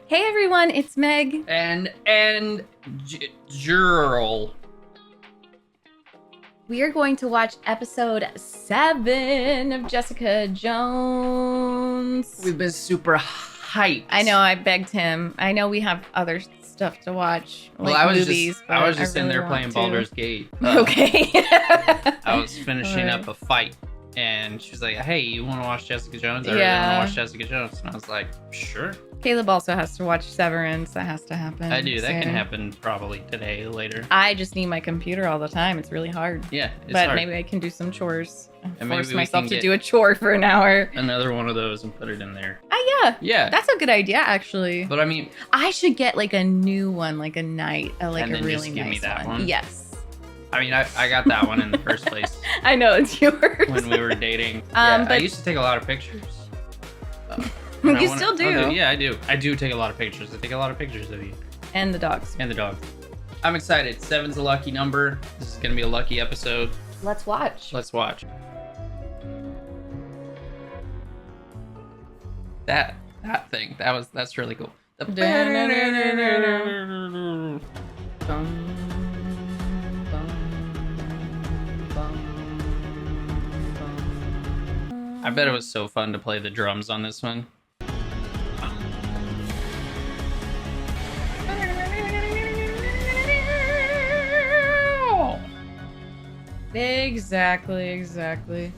Hey everyone, it's Meg. And Jurl. We are going to watch episode 7 of Jessica Jones. We've been super hyped. I know, I begged him. I know we have other stuff to watch, like I was movies, just in there playing Baldur's Gate. Okay. I was finishing up a fight, and she was like, "Hey, you want to watch Jessica Jones? I really Yeah. want to watch Jessica Jones." And I was like, "Sure." Caleb also has to watch Severance. That has to happen. I do. That soon. can happen probably today, later. I just need my computer all the time. It's really hard. Yeah, it's but hard. maybe I can do some chores. And Force maybe we myself can to get do a chore for an hour. Another one of those and put it in there. Yeah. Yeah. That's a good idea, actually. But I mean, I should get like a new one, like a night, like and a then really just give me nice that one. one? Yes. I got that one in the first place I know it's yours. when we were dating. Yeah, but I used to take a lot of pictures. You still do. Yeah, I do. I do take a lot of pictures. I take a lot of pictures of you. And the dogs. And the dog. I'm excited. 7's a lucky number. This is going to be a lucky episode. Let's watch. Let's watch. That thing. That's really cool. I bet it was so fun to play the drums on this one. Exactly.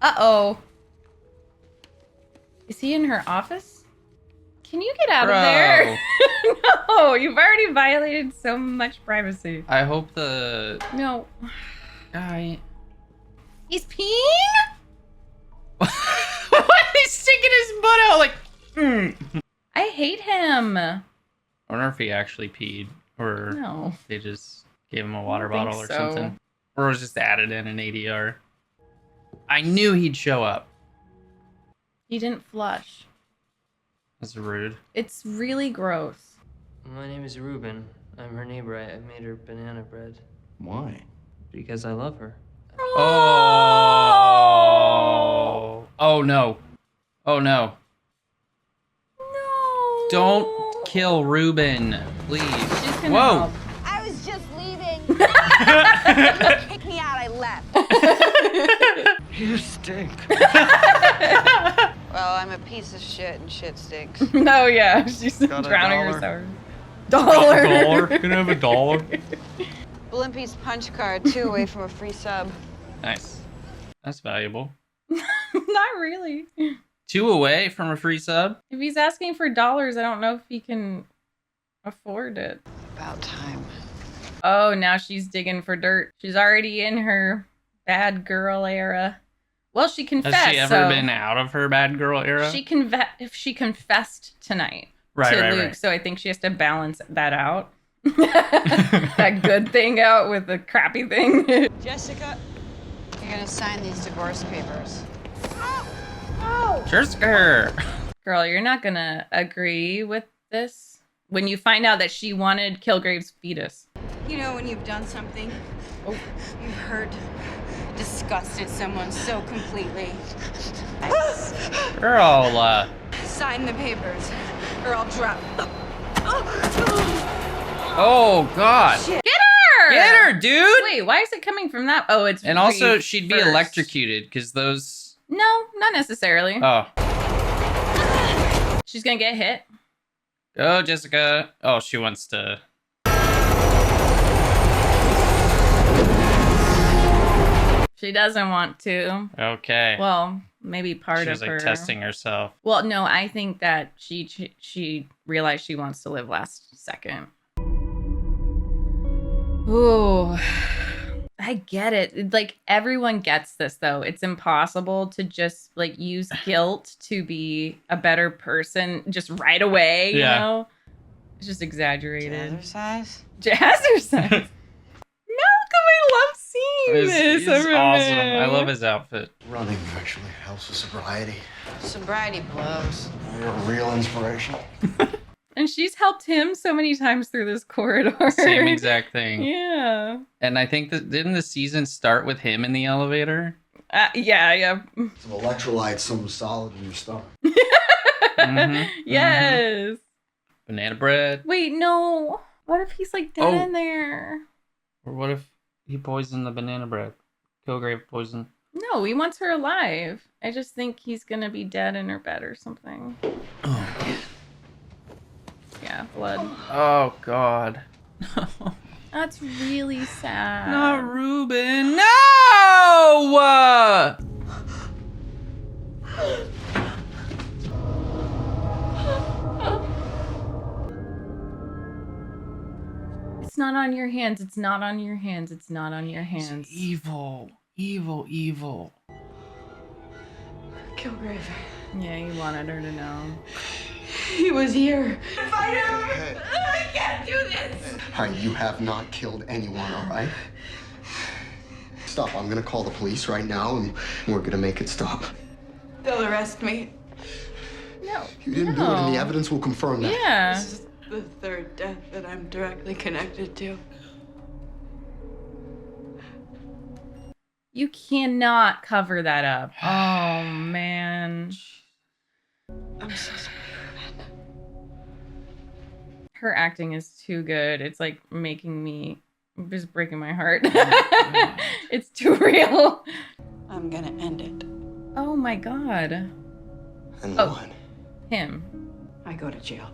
Uh-oh. Is he in her office? Can you get out of there? No, you've already violated so much privacy. I hope the No. guy... He's peeing? Why is he sticking his butt out like... I hate him. I wonder if he actually peed, or No. they just gave him a water I don't bottle or think so. something. Or it was just added in an ADR. I knew he'd show up. He didn't flush. That's rude. It's really gross. My name is Ruben. I'm her neighbor. I made her banana bread. Why? Because I love her. Oh. Oh no. Oh no. No. Don't kill Ruben, please. She's gonna Whoa. help. I was just leaving. Kick me out, I left. You stink. Well, I'm a piece of shit and shit stinks. Oh yeah, she's Got a drowning dollar? herself. Dollar. Can I have a dollar? Blimpie's punch card, 2 away from a free sub. Nice. That's valuable. Not really. 2 away from a free sub? If he's asking for dollars, I don't know if he can afford it. About time. Oh, now she's digging for dirt. She's already in her bad girl era. Well, she confessed. Has she ever been out of her bad girl era? She confessed tonight to right, Luke, right. so I think she has to balance that out. That good thing out with the crappy thing. Jessica, you're gonna sign these divorce papers. Jessica. Girl, you're not gonna agree with this when you find out that she wanted Kilgrave's fetus. You know when you've done something, you've hurt, disgusted someone so completely. Girl, Sign the papers, or I'll drop. oh god. Get her! Get her, dude! Wait, why is it coming from that? Oh, it's And also, reversed. she'd be electrocuted, because those... No, not necessarily. Oh. She's gonna get hit. Go, Jessica. Oh, she wants to... She doesn't want to. Okay. Well, maybe part she of was like her. testing herself. Well, no, I think that she realized she wants to live last second. Ooh, I get it. Like, everyone gets this, though. It's impossible to just, like, use guilt to be a better person just right away, you Yeah. know? It's just exaggerated. Jazzercise? Jazzercise. Malcolm, I love seeing this. He's of awesome. him. I love his outfit. Running actually helps with sobriety. Sobriety blows. You're a real inspiration. And she's helped him so many times through this corridor. Same exact thing. Yeah. And I think that didn't the season start with him in the elevator? Yeah. Some electrolytes, some solid in your stomach. Yes. Banana bread. Wait, no. What if he's like dead in there? Or what if he poisoned the banana bread? Kilgrave poison. No, he wants her alive. I just think he's gonna be dead in her bed or something. Oh. Yeah, blood. Oh God. That's really sad. Not Ruben. No! It's not on your hands. It's not on your hands. It's not on your hands. It's evil. Evil, evil. Kilgrave. Yeah, he wanted her to know. He was here. Hey. I can't do this. All right, you have not killed anyone, all right? Stop. I'm gonna call the police right now, and we're gonna make it stop. They'll arrest me. No. You didn't do it, and the evidence will confirm that. Yeah. This is the third death that I'm directly connected to. You cannot cover that up. Oh, man. I'm so sorry. Her acting is too good. It's like making me just breaking my heart. It's too real. I'm gonna end it. Oh my God. And Oh. what? Him. I go to jail.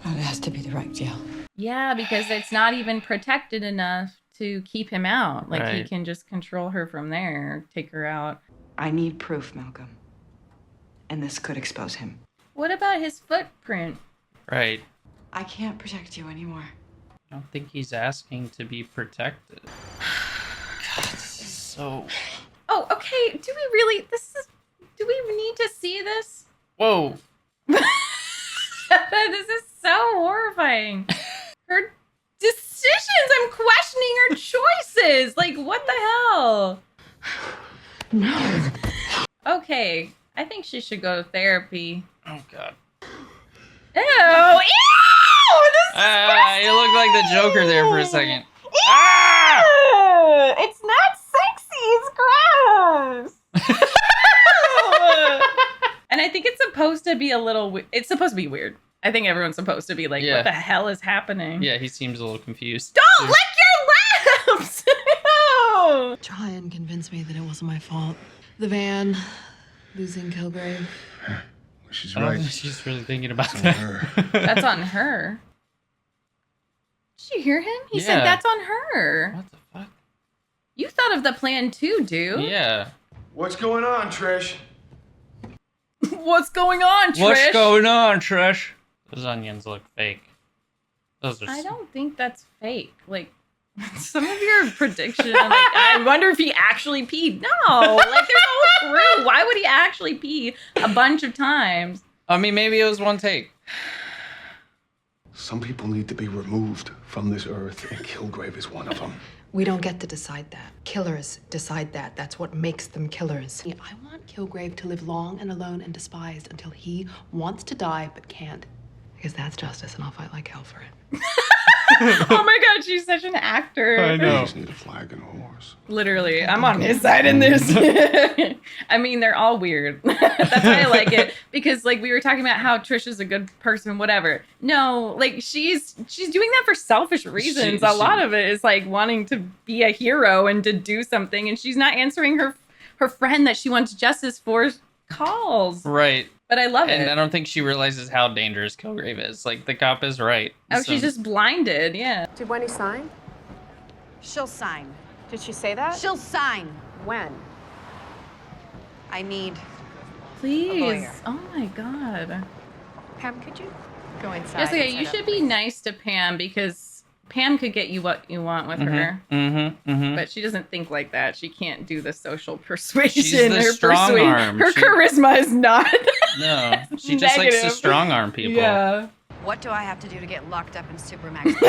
But it has to be the right jail. Yeah, because it's not even protected enough to keep him out. Like he Right. can just control her from there, take her out. I need proof, Malcolm. And this could expose him. What about his footprint? Right. I can't protect you anymore. I don't think he's asking to be protected. God, this is so... Oh, okay. Do we really? Do we need to see this? Whoa. This is so horrifying. Her decisions. I'm questioning her choices. Like, what the hell? No. Okay. I think she should go to therapy. Oh God. Ew! Ew! This is You looked like the Joker there for a second. Ah! It's not sexy. It's gross. And I think it's supposed to be a little. It's supposed to be weird. I think everyone's supposed to be like, Yeah. "What the hell is happening?" Yeah, he seems a little confused. Don't lick your lips. No. Try and convince me that it wasn't my fault. The van, losing Kilgrave. She's I don't right. think she's really thinking about It's on that. her. That's on her. Did you hear him? He said Yeah. that's on her. What the fuck? You thought of the plan too, dude. Yeah. What's going on, Trish? What's going on, Trish? What's going on, Trish? Those onions look fake. Those are. I don't think that's fake. Like, some of your predictions, like, I wonder if he actually peed. No, like, there's a whole crew. Why would he actually pee a bunch of times? I mean, maybe it was one take. Some people need to be removed from this earth, and Kilgrave is one of them. We don't get to decide that. Killers decide that. That's what makes them killers. I want Kilgrave to live long and alone and despised until he wants to die but can't. Because that's justice, and I'll fight like hell for it. Oh my God, she's such an actor. I You know. just need a flag and a horse. Literally, I'm on his side in this. I mean, they're all weird. That's why I like it. Because, like, we were talking about how Trish is a good person, whatever. No, like, she's doing that for selfish reasons. A lot of it is, like, wanting to be a hero and to do something. And she's not answering her friend that she wants justice for calls. Right. But I love And it. I don't think she realizes how dangerous Kilgrave is. Like, the cop is right. Oh, she's just blinded. Yeah. Did Wendy sign? She'll sign. Did she say that? She'll sign. When? I need Please. lawyer. Oh my God. Pam, could you go inside? Jessica, and you set should up, be please? nice to Pam because Pam could get you what you want with her. But she doesn't think like that. She can't do the social persuasion. She's the her strong arm. Her charisma is not. No, she just likes to Negative. strong arm people. Yeah. What do I have to do to get locked up in Supermax?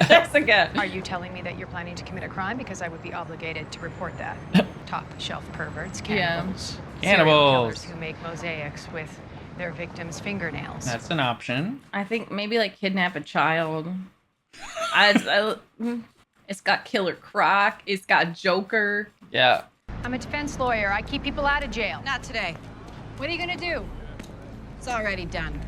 Jessica. Are you telling me that you're planning to commit a crime? Because I would be obligated to report that. Top shelf perverts, cannibals. Serial Cannibals. killers who make mosaics with their victims' fingernails. That's an option. I think maybe like kidnap a child. It's got Killer Croc. It's got Joker. Yeah. I'm a defense lawyer. I keep people out of jail. Not today. What are you gonna do? It's already done.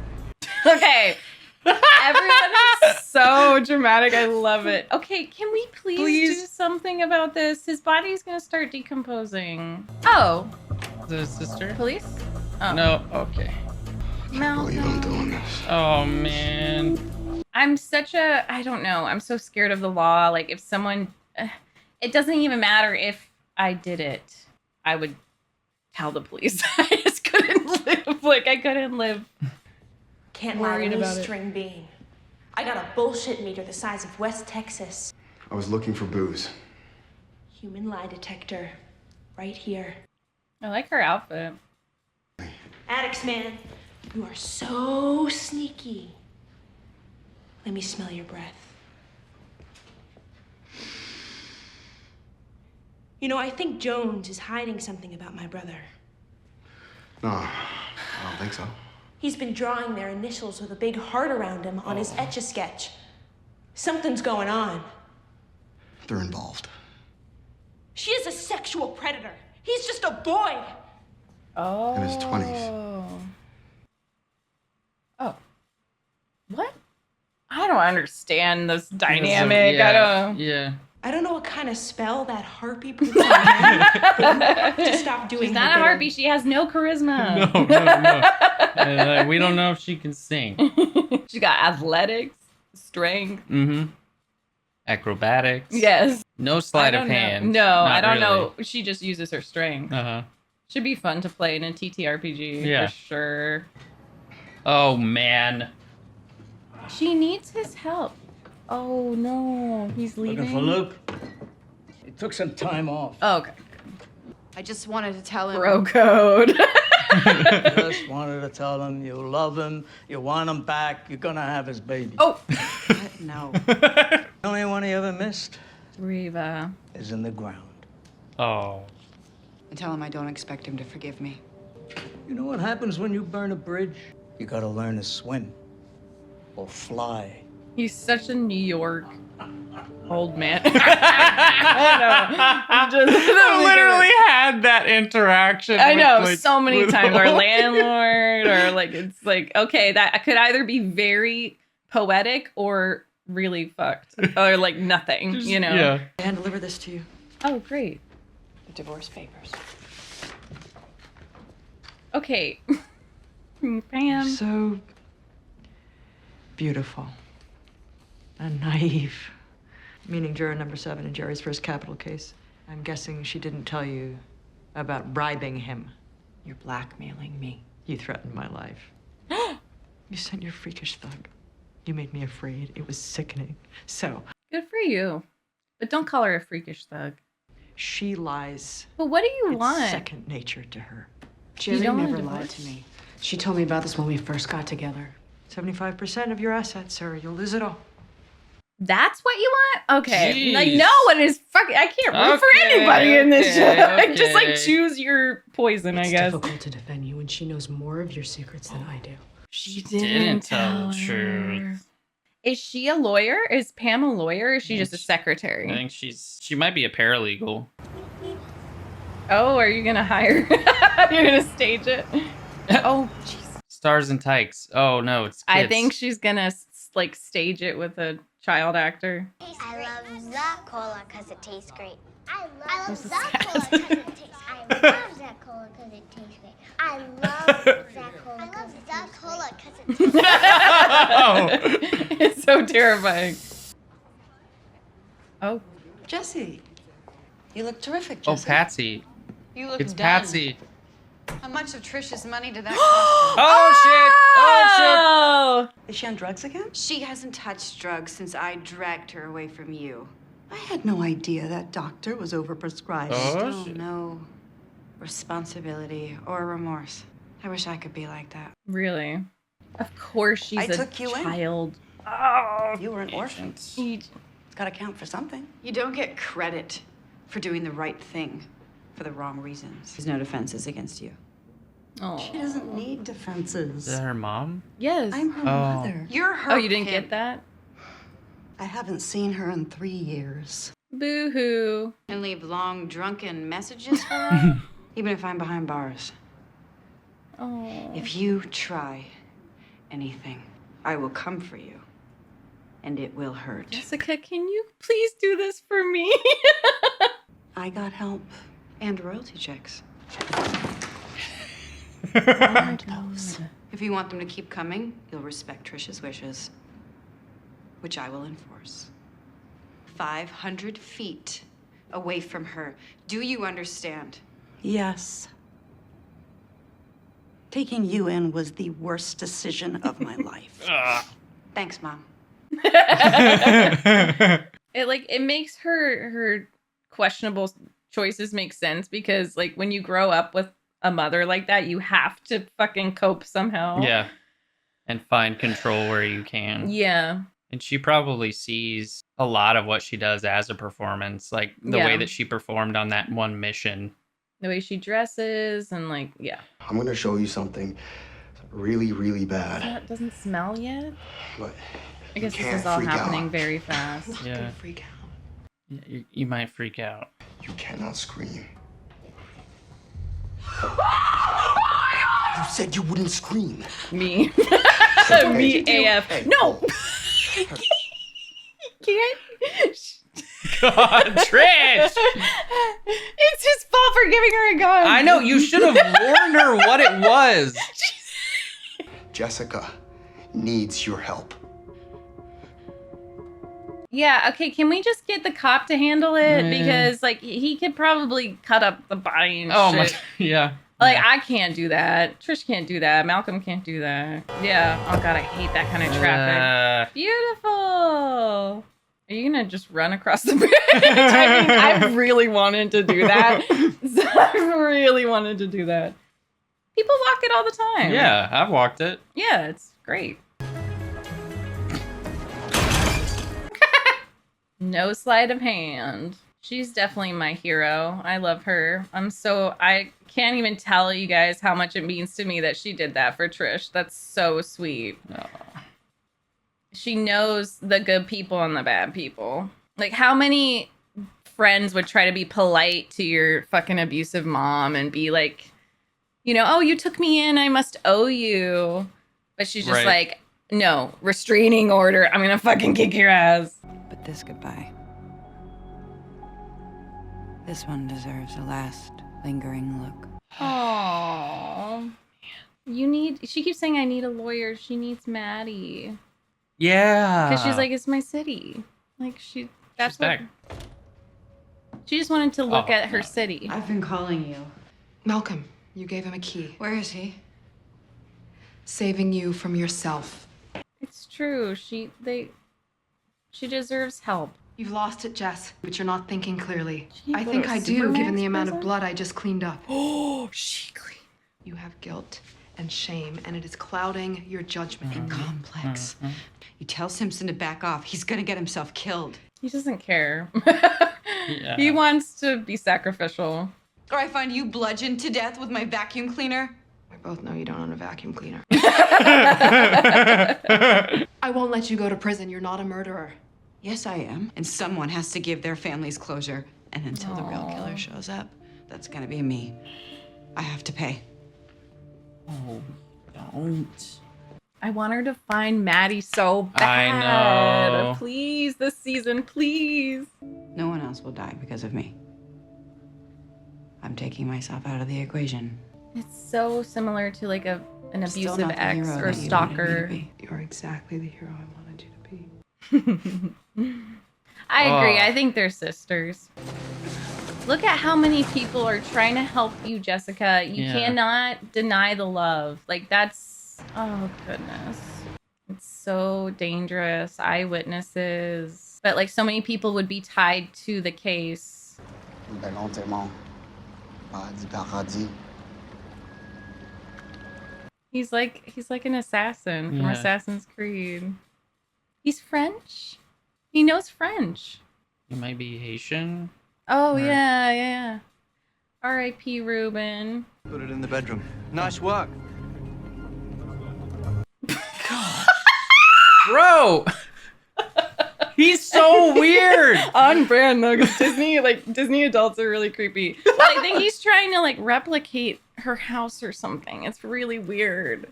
Okay. Everyone is so dramatic. I love it. Okay, can we please do something about this? His body's gonna start decomposing. Oh. The sister? Police? Oh. No. Okay. I can't believe I'm doing this. Oh man. I'm I don't know. I'm so scared of the law. Like if someone, it doesn't even matter if I did it. I would tell the police. I just couldn't live. Like I couldn't live. Can't lie Worried to about any it. string being. I got a bullshit meter the size of West Texas. I was looking for booze. Human lie detector. Right here. I like her outfit. Addicts, man. You are so sneaky. Let me smell your breath. You know, I think Jones is hiding something about my brother. No, I don't think so. He's been drawing their initials with a big heart around him on his Etch-a-Sketch. Something's going on. They're involved. She is a sexual predator. He's just a boy. Oh. In his 20s. Oh. What? I don't understand this dynamic. I don't. Yeah. I don't know what kind of spell that harpy puts on him, but you have to stop doing She's her not a bidding. harpy. She has no charisma. No. We don't know if she can sing. She got athletics, strength. Mm-hmm. Acrobatics. Yes. No sleight of know. hand. No, Not I don't really. know. She just uses her strength. Uh-huh. Should be fun to play in a TTRPG Yeah. for sure. Oh man. She needs his help. Oh no, he's leaving. Looking for Luke? He took some time off. Oh, okay. I just wanted to tell him. Bro code. Just wanted to tell him you love him, you want him back, you're gonna have his baby. Oh. No. The only one he ever missed Reva. is in the ground. Oh. And tell him I don't expect him to forgive me. You know what happens when you burn a bridge? You gotta learn to swim or fly. He's such a New York old man. I know. I literally had that interaction. I know with, like, so many with times. Or all- landlord, or like it's like okay, that could either be very poetic or really fucked, or like nothing. You know. Yeah. I hand deliver this to you. Oh, great. The divorce papers. Okay. Pam. So beautiful and naive. Meaning juror number 7 in Jerry's first capital case. I'm guessing she didn't tell you about bribing him. You're blackmailing me. You threatened my life. You sent your freakish thug. You made me afraid. It was sickening. So Good for you. But don't call her a freakish thug. she lies. But what do you It's want? second nature to her. Jerry don't want a never lied divorce? to me. She told me about this when we first got together. 75% of your assets, sir. You'll lose it all. That's what you want? Okay. Jeez. Like, no one is fucking. I can't root for Okay, anybody in this okay, shit. Like, just like okay. choose your poison, I It's guess. difficult to defend you when she knows more of your secrets than I do. She didn't tell the her. truth. Is she a lawyer? Is Pam a lawyer? Or is she I just a think secretary? I think she might be a paralegal. Oh, are you gonna hire? You're gonna stage it? Oh, jeez. Stars and Tykes. Oh no, it's kids. I think she's gonna like stage it with a child actor. I love the cola because it tastes great. I love This is the sad. cola because it tastes. I love that cola because it tastes great. I love that cola. I love the cola because it tastes great. Oh. It's so terrifying. Oh, Jesse, you look terrific, Oh, Jesse. Patsy. You look It's done. Patsy. How much of Trisha's money did that cost her? Oh shit! oh, Oh Is she on drugs again? She hasn't touched drugs since I dragged her away from you. I had no idea that doctor was overprescribed. Oh, Still shit. no responsibility or remorse. I wish I could be like that. really? Of course she's I a took you in. child. You were an orphan. He- It's got to count for something. You don't get credit for doing the right thing for the wrong reasons. There's no defenses against you. Oh, She doesn't need Is defenses. that her mom? yes. I'm her Oh. mother. You're her Oh, you didn't pimp. get that? I haven't seen her in 3 years. Boo-hoo. And leave long, drunken messages for her? Even if I'm behind bars. Oh. If you try anything, I will come for you. And it will hurt. Jessica, can you please do this for me? I got help and royalty checks. If you want them to keep coming, you'll respect Trish's wishes, which I will enforce. 500 feet away from her. Do you understand? Yes. Taking you in was the worst decision of my life. Thanks, Mom. It makes her questionable choices make sense because like when you grow up with a mother like that, you have to fucking cope somehow. Yeah. And find control where you can. Yeah. And she probably sees a lot of what she does as a performance, like the way that she performed on that one mission. The way she dresses and like, yeah. I'm gonna show you something really, really bad. That doesn't smell yet. But I guess this is all happening very fast. Yeah. Freak out. Yeah, you might freak out. You cannot scream. You said you wouldn't scream. Me. Me AF. No! Can't. God, Trish! It's his fault for giving her a gun. I know, you should have warned her what it was. Jessica needs your help. Yeah, okay, can we just get the cop to handle it? Because, like, he could probably cut up the body and shit. Yeah. Like, I can't do that. Trish can't do that. Malcolm can't do that. Yeah. Oh, God, I hate that kind of traffic. Beautiful. Are you going to just run across the bridge? I mean, I really wanted to do that. I really wanted to do that. People walk it all the time. Yeah, I've walked it. Yeah, it's great. No sleight of hand. She's definitely my hero. I love her. I can't even tell you guys how much it means to me that she did that for Trish. That's so sweet. Oh. She knows the good people and the bad people. Like, how many friends would try to be polite to your fucking abusive mom and be like, you know, oh, you took me in, I must owe you. But she's just like, no, restraining order. I'm gonna fucking kick your ass. But this goodbye. This one deserves a last lingering look. Aww. She keeps saying I need a lawyer. She needs Maddie. Yeah. Because she's like, it's my city. Like, that's what. She just wanted to look at her city. I've been calling you. Malcolm, you gave him a key. Where is he? Saving you from yourself. It's true. She deserves help. You've lost it, Jess, but you're not thinking clearly. She I go think to I do, given the Superman's amount of prison? blood I just cleaned up. Oh, she clean. You have guilt and shame, and it is clouding your judgment. And complex. You tell Simpson to back off. He's gonna get himself killed. He doesn't care. Yeah. He wants to be sacrificial. Or I find you bludgeoned to death with my vacuum cleaner. We both know you don't own a vacuum cleaner. I won't let you go to prison. You're not a murderer. Yes, I am. And someone has to give their families closure. And until the real killer shows up, that's gonna be me. I have to pay. Oh, don't. I want her to find Maddie so bad. I know. Please, this season, please. No one else will die because of me. I'm taking myself out of the equation. It's so similar to like an Still abusive not the ex hero or that you wanted me to stalker. be. You're exactly the hero I wanted you to be. I agree. I think they're sisters. Look at how many people are trying to help you, Jessica. You cannot deny the love. Like, that's, oh goodness. It's so dangerous. Eyewitnesses. But like so many people would be tied to the case. He's like an assassin from Assassin's Creed. He's French. He knows French. He might be Haitian. Oh, yeah. R.I.P. Ruben. Put it in the bedroom. Nice work. Bro! He's so weird. On brand though, because Disney adults are really creepy. But I think he's trying to like replicate her house or something. It's really weird.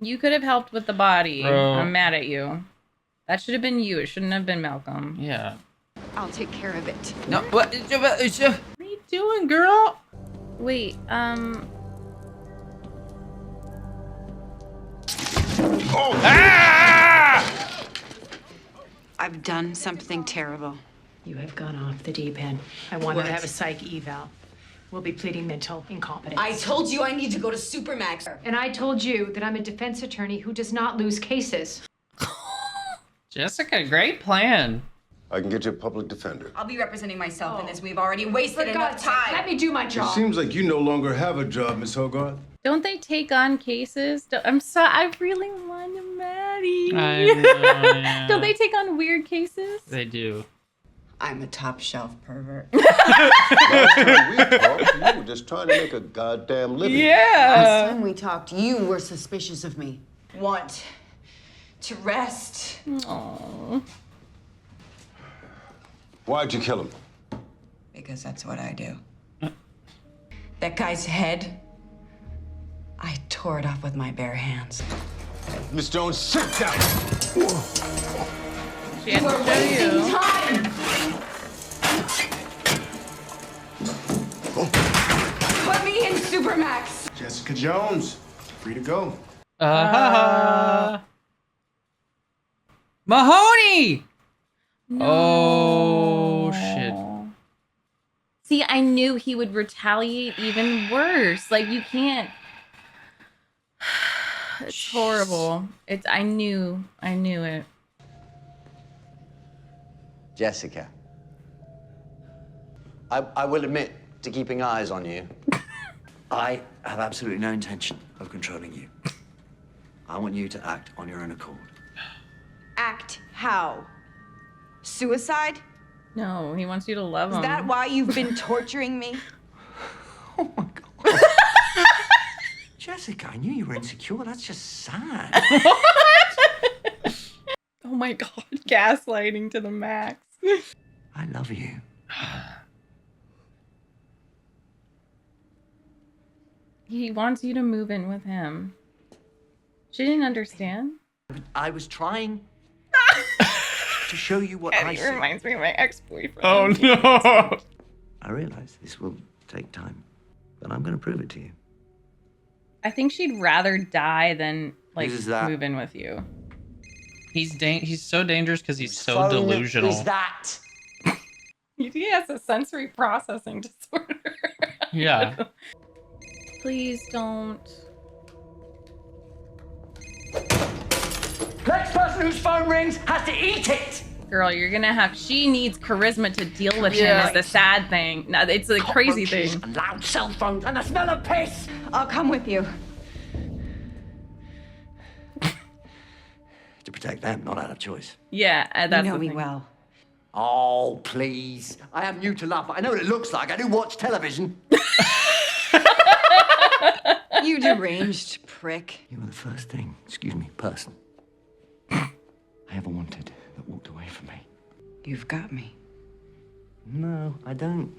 You could have helped with the body. Bro. I'm mad at you. That should have been you. It shouldn't have been Malcolm. Yeah. I'll take care of it. No, what are you doing, girl? Wait, I've done something terrible. You have gone off the deep end. I want her to have a psych eval. We'll be pleading mental incompetence. I told you I need to go to Supermax. And I told you that I'm a defense attorney who does not lose cases. Jessica, great plan. I can get you a public defender. I'll be representing myself in this. We've already wasted For enough God's sake, time. let me do my It job. seems like you no longer have a job, Miss Hogarth. don't they take on cases? I really want a Maddie. I know, yeah. Don't they take on weird cases? They do. I'm a top shelf pervert. Last time we talked, you were just trying to make a goddamn living. Last time we talked, you were suspicious of me. Want to rest. Aww. Why'd you kill him? Because that's what I do. That guy's head, I tore it off with my bare hands. Miss Jones, sit down. She has to show you. Time! Put me in Supermax. Jessica Jones, free to go. Mahoney! No. Oh, shit. See, I knew he would retaliate even worse. Like, you can't. It's horrible. I knew it. Jessica, I will admit to keeping eyes on you. I have absolutely no intention of controlling you. I want you to act on your own accord. Act how? Suicide? No, he wants you to love him. Is that why you've been torturing me? Jessica, I knew you were insecure. That's just sad. Oh my god, gaslighting to the max. I love you. He wants you to move in with him. She didn't understand. I was trying to show you what I Eddie see. reminds me of my ex-boyfriend. Oh, no. I realize this will take time, but I'm going to prove it to you. I think she'd rather die than like Who's that? move in with you. He's so dangerous because he's so delusional. Is that? He has a sensory processing disorder. Yeah. Please don't. Next person whose phone rings has to eat it. Girl, you're gonna have. She needs charisma to deal with him. Is the sad thing. No, it's the crazy thing. And loud cell phones and the smell of piss. I'll come with you. To protect them, not out of choice. Yeah, that's You know the me thing. well. Oh, please. I am new to love, but I know what it looks like. I do watch television. You deranged prick. You were the first thing, person I ever wanted that walked away from me. You've got me. No, I don't.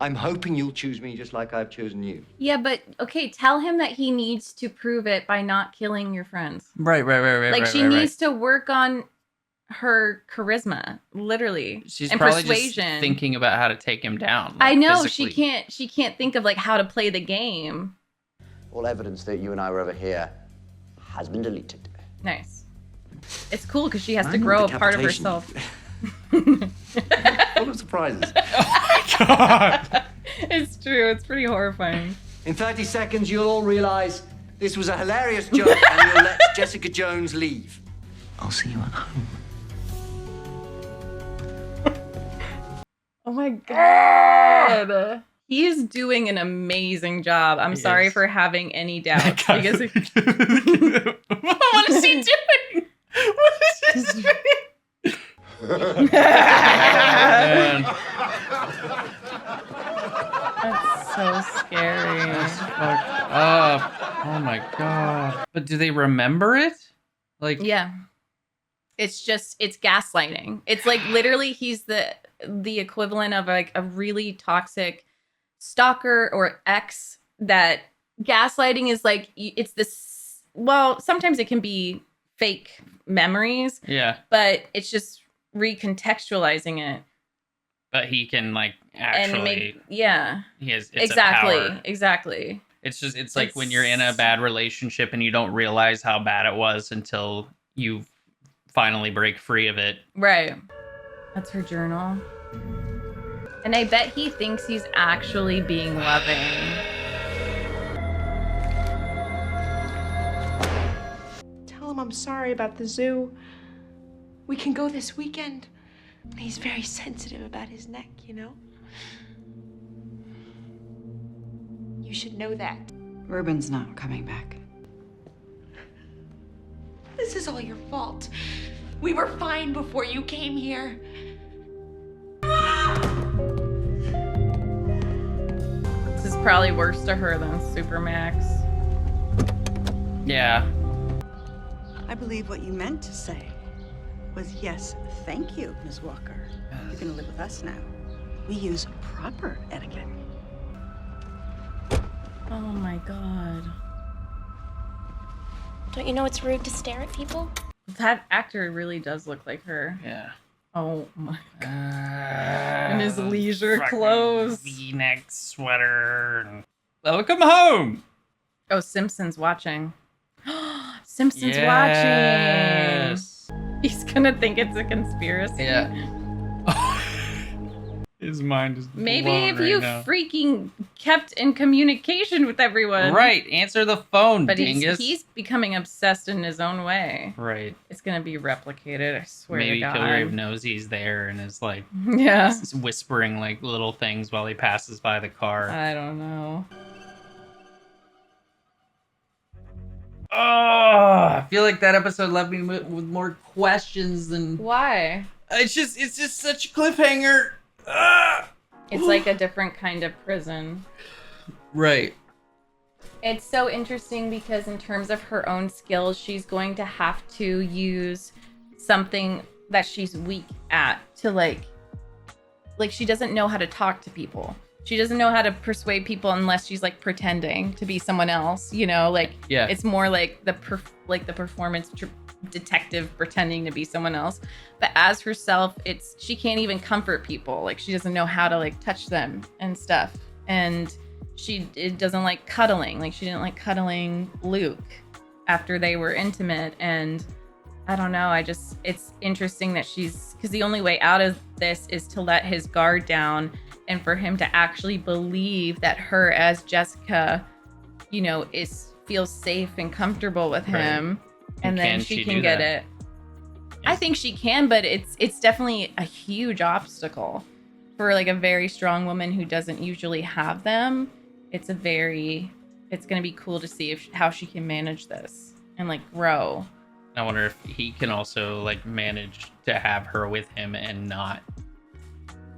I'm hoping you'll choose me just like I've chosen you. Yeah, but okay, tell him that he needs to prove it by not killing your friends. Right. Like she needs to work on her charisma, literally, She's and probably persuasion. just thinking about how to take him down. I like, know physically. she can't think of like how to play the game. All evidence that you and I were over here has been deleted. Nice. It's cool because she has to Manual grow a part of decapitation. herself. Full of surprises. It's true. It's pretty horrifying. In 30 seconds, you'll all realize this was a hilarious joke and you'll let Jessica Jones leave. I'll see you at home. Oh my god. He is doing an amazing job. I'm sorry for having any doubts. Because what is he doing? What is he doing? That's so scary. That's fucked up. Oh my god. But do they remember it? Like, yeah. It's gaslighting. It's like literally he's the equivalent of like a really toxic stalker or ex. That gaslighting is like, it's this, well, sometimes it can be fake memories. Yeah. But it's just recontextualizing it. But he can like actually, he has, it's exactly. It's like when you're in a bad relationship and you don't realize how bad it was until you finally break free of it. Right. That's her journal. And I bet he thinks he's actually being loving. Tell him I'm sorry about the zoo. We can go this weekend. He's very sensitive about his neck, you know? You should know that. Ruben's not coming back. This is all your fault. We were fine before you came here. This is probably worse to her than Supermax. Yeah. I believe what you meant to say was yes, thank you, Ms. Walker. You're gonna live with us now. We use proper etiquette. Oh my god. Don't you know it's rude to stare at people? That actor really does look like her. Yeah. Oh my god. In his leisure clothes. V-neck sweater. Welcome home. Oh, Simpson's watching. Simpson's watching. He's gonna think it's a conspiracy. Yeah. His mind is maybe blown if right you now. freaking kept in communication with everyone. Right, answer the phone, But dingus. he's becoming obsessed in his own way. Right. It's gonna be replicated, I swear Maybe to God. Kilgrave knows he's there and is like Yeah. whispering like little things while he passes by the car. I don't know. Oh, I feel like that episode left me with more questions than. Why? It's just such a cliffhanger. It's like a different kind of prison. Right. It's so interesting because in terms of her own skills, she's going to have to use something that she's weak at to like she doesn't know how to talk to people. She doesn't know how to persuade people unless she's like pretending to be someone else, you know, like yeah. It's more like the performance detective pretending to be someone else. But as herself, she can't even comfort people. Like she doesn't know how to like touch them and stuff. And it doesn't like cuddling. Like she didn't like cuddling Luke after they were intimate. And I don't know. It's interesting that because the only way out of this is to let his guard down and for him to actually believe that her as Jessica, you know, feels safe and comfortable with him. Right. And then she can get it. I think she can, but it's definitely a huge obstacle for like a very strong woman who doesn't usually have them. It's going to be cool to see how she can manage this and like grow. I wonder if he can also like manage to have her with him and not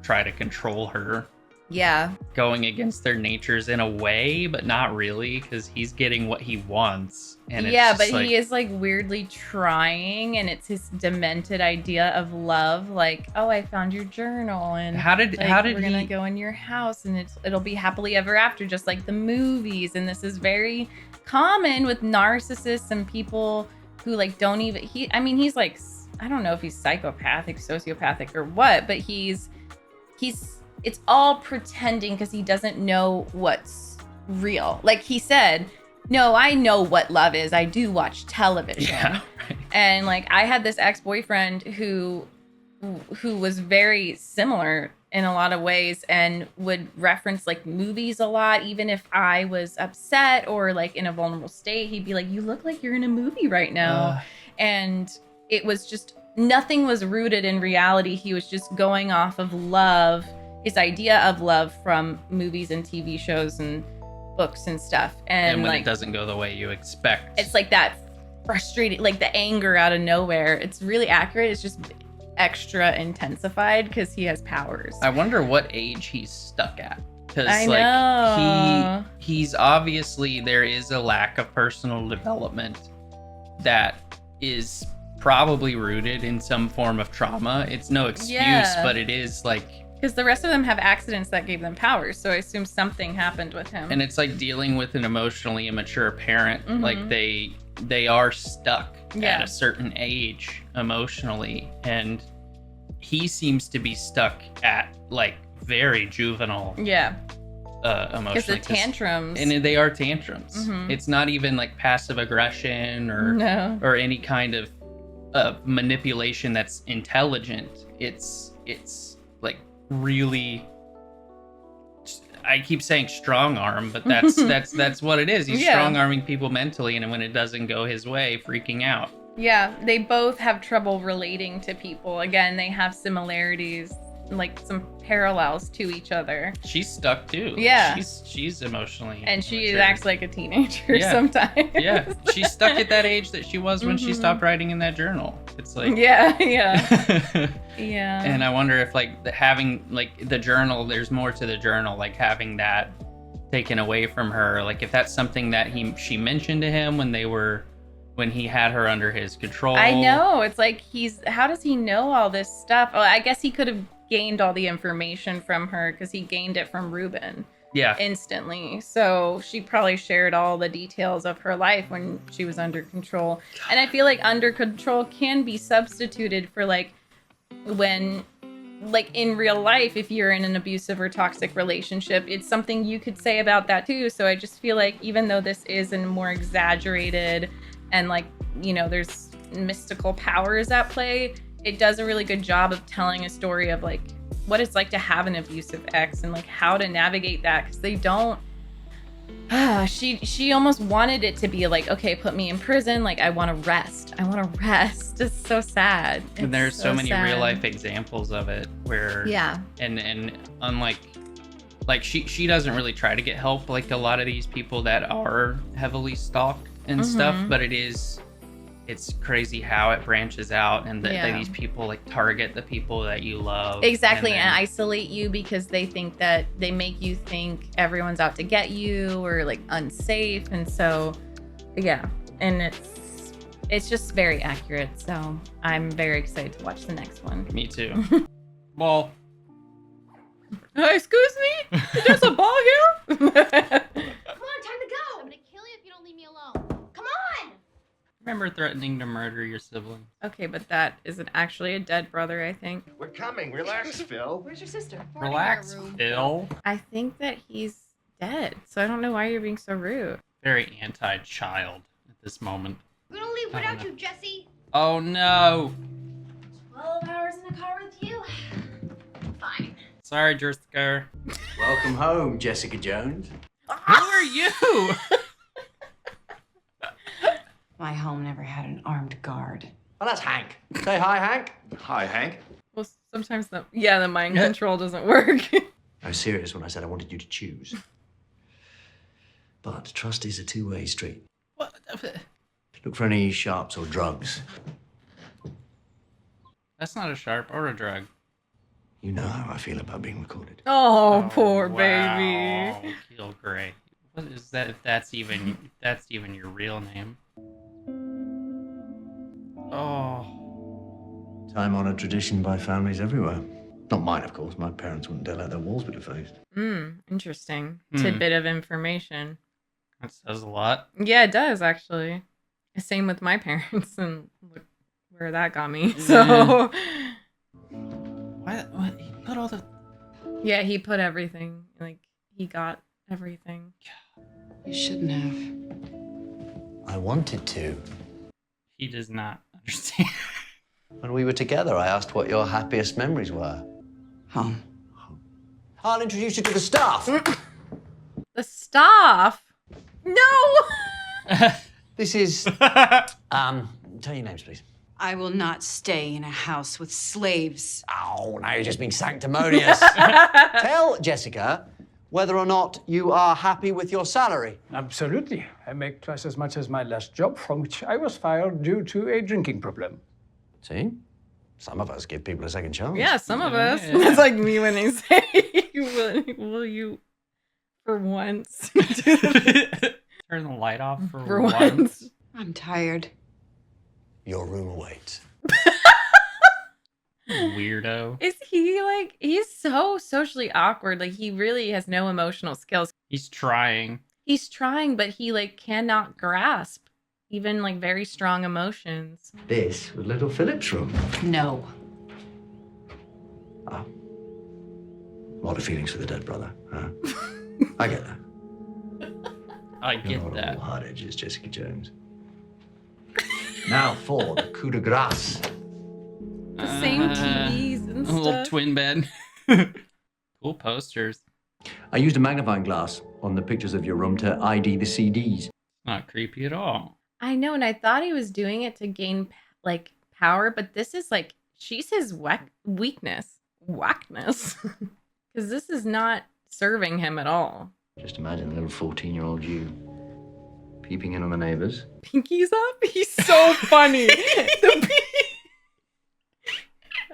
try to control her. Yeah. Going against their natures in a way, but not really, because he's getting what he wants. And yeah, it's but like, he is like weirdly trying, and it's his demented idea of love. Like, oh, I found your journal, and we're gonna go in your house, and it'll be happily ever after, just like the movies. And this is very common with narcissists and people who like don't even. He's like, I don't know if he's psychopathic, sociopathic, or what, but he's. It's all pretending because he doesn't know what's real. Like he said, no, I know what love is. I do watch television. Yeah, right. And like I had this ex-boyfriend who was very similar in a lot of ways and would reference like movies a lot. Even if I was upset or like in a vulnerable state, he'd be like, you look like you're in a movie right now. And it was just, nothing was rooted in reality. He was just going off of love, his idea of love from movies and TV shows and books and stuff. And when like, it doesn't go the way you expect, it's like that frustrating, like the anger out of nowhere. It's really accurate. It's just extra intensified because he has powers. I wonder what age he's stuck at. Because I like know. he's obviously, there is a lack of personal development that is probably rooted in some form of trauma. It's no excuse, but it is like... Because the rest of them have accidents that gave them powers, so I assume something happened with him. And it's like dealing with an emotionally immature parent. Like they are stuck at a certain age emotionally, and he seems to be stuck at like very juvenile emotionally. Because the tantrums. And they are tantrums. It's not even like passive aggression or any kind of manipulation that's intelligent. It's like really, I keep saying strong arm, but that's what it is. He's strong arming people mentally, and when it doesn't go his way, freaking out. Yeah, they both have trouble relating to people. Again, they have similarities, like some parallels to each other. She's stuck too. Yeah. She's emotionally and she immature. acts like a teenager sometimes. Yeah. She's stuck at that age that she was when she stopped writing in that journal. It's like Yeah. And I wonder if like having like the journal, there's more to the journal, like having that taken away from her, like if that's something that she mentioned to him when he had her under his control. I know. It's like how does he know all this stuff? Oh, I guess he could have gained all the information from her because he gained it from Ruben. Yeah. Instantly. So she probably shared all the details of her life when she was under control. And I feel like under control can be substituted for like when, like in real life, if you're in an abusive or toxic relationship, it's something you could say about that too. So I just feel like even though this is a more exaggerated and like, you know, there's mystical powers at play, it does a really good job of telling a story of like what it's like to have an abusive ex and like how to navigate that, because they don't she almost wanted it to be like, okay, put me in prison, like I want to rest. It's so sad. And there's so many real life examples of it where and unlike like she doesn't really try to get help like a lot of these people that are heavily stalked and stuff, but it's crazy how it branches out and that these people like target the people that you love. Exactly, and isolate you because they think that they make you think everyone's out to get you or like unsafe. And so, and it's just very accurate. So I'm very excited to watch the next one. Me too. Well, excuse me? There's a ball here? Come on, time to go. I'm gonna kill you if you don't leave me alone. Come on! remember threatening to murder your sibling. Okay, but that isn't actually a dead brother, I think. We're coming. Relax, Phil. Where's your sister? Relax, Phil. I think that he's dead, so I don't know why you're being so rude. Very anti-child at this moment. We're gonna leave without you, Jesse. Oh no. 12 hours in a car with you. Fine. Sorry, Jessica. Welcome home, Jessica Jones. Who are you? My home never had an armed guard. Oh, that's Hank. Say hi, Hank. Hi, Hank. Well, sometimes the mind control doesn't work. I was serious when I said I wanted you to choose. But trust is a two-way street. What? Look for any sharps or drugs. That's not a sharp or a drug. You know how I feel about being recorded. Oh, poor baby. Kilgrave. What is that? If that's even your real name. Oh. Time-honored tradition by families everywhere. Not mine, of course. My parents wouldn't dare let their walls be defaced. Interesting. Tidbit of information. That says a lot. Yeah, it does, actually. Same with my parents, and look where that got me. So... What? He put all the... Yeah, he put everything. Like, he got everything. You shouldn't have. I wanted to. He does not understand. When we were together, I asked what your happiest memories were. Home. I'll introduce you to the staff. The staff? No! This is... tell your names, please. I will not stay in a house with slaves. Oh, now you're just being sanctimonious. Tell Jessica whether or not you are happy with your salary. Absolutely. I make twice as much as my last job, from which I was fired due to a drinking problem. See? Some of us give people a second chance. Yeah, some of us. It's like me when they say, will you, for once, turn the light off for once? I'm tired. Your room awaits. Weirdo. Is he like, he's so socially awkward. Like, he really has no emotional skills. He's trying. He's trying, but he like cannot grasp even like very strong emotions. This was little Philip's room. No. A lot of feelings for the dead brother, huh? I get that. I get You're that. All hard edges, Jessica Jones. Now for the coup de grace. The same TVs and A little stuff. twin bed. Cool posters. I used a magnifying glass on the pictures of your room to ID the CDs. Not creepy at all. I know, and I thought he was doing it to gain like power, but this is like, she's his weakness. Whackness. Because this is not serving him at all. Just imagine a little 14-year-old you peeping in on the neighbors. Pinky's up? He's so funny.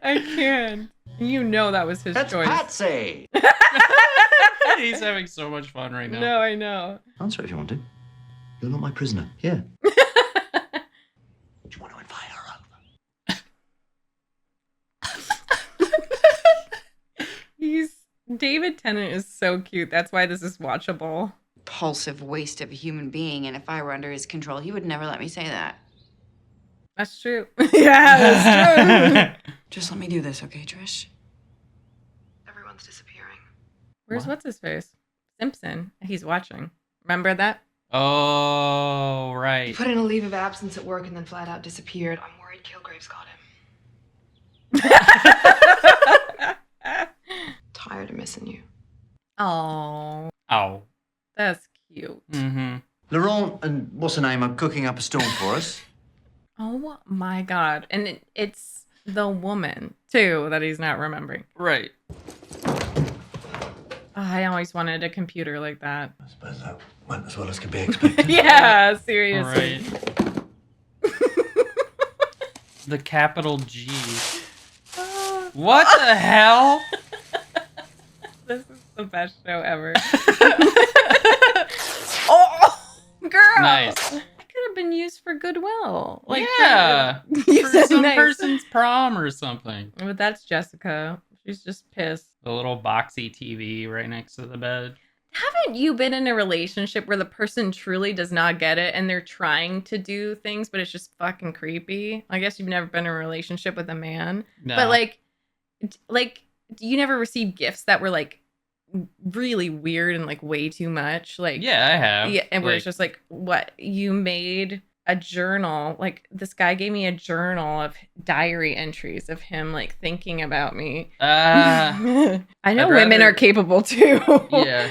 I can't. You know that was his choice. Patsy! He's having so much fun right now. No, I know. Answer if you want to. You're not my prisoner. Here. Do you want to invite her over? David Tennant is so cute. That's why this is watchable. Repulsive waste of a human being, and if I were under his control, he would never let me say that. That's true. Yeah, that's true. Just let me do this, okay, Trish? Everyone's disappearing. Where's what's his face? Simpson. He's watching. Remember that? Oh, right. Put in a leave of absence at work and then flat out disappeared. I'm worried Kilgrave's got him. Tired of missing you. Oh. Oh. That's cute. Mm-hmm. Laurent and what's her name are cooking up a storm for us. Oh my God. And it's the woman, too, that he's not remembering. Right. Oh, I always wanted a computer like that. I suppose that went as well as could be expected. Yeah, seriously. Right. The capital G. What the hell? This is the best show ever. Oh, girl. Nice. It could have been used for goodwill. Like, Yeah. You For said some nice. person's prom or something. But that's Jessica. She's just pissed. The little boxy TV right next to the bed. Haven't you been in a relationship where the person truly does not get it and they're trying to do things, but it's just fucking creepy? I guess you've never been in a relationship with a man. No. But like you never received gifts that were like really weird and like way too much. Like, Yeah, I have. yeah, and where it's Like- just like, what, you made a journal, like this guy gave me a journal of diary entries of him like thinking about me. I know I'd women rather- are capable too. Yeah.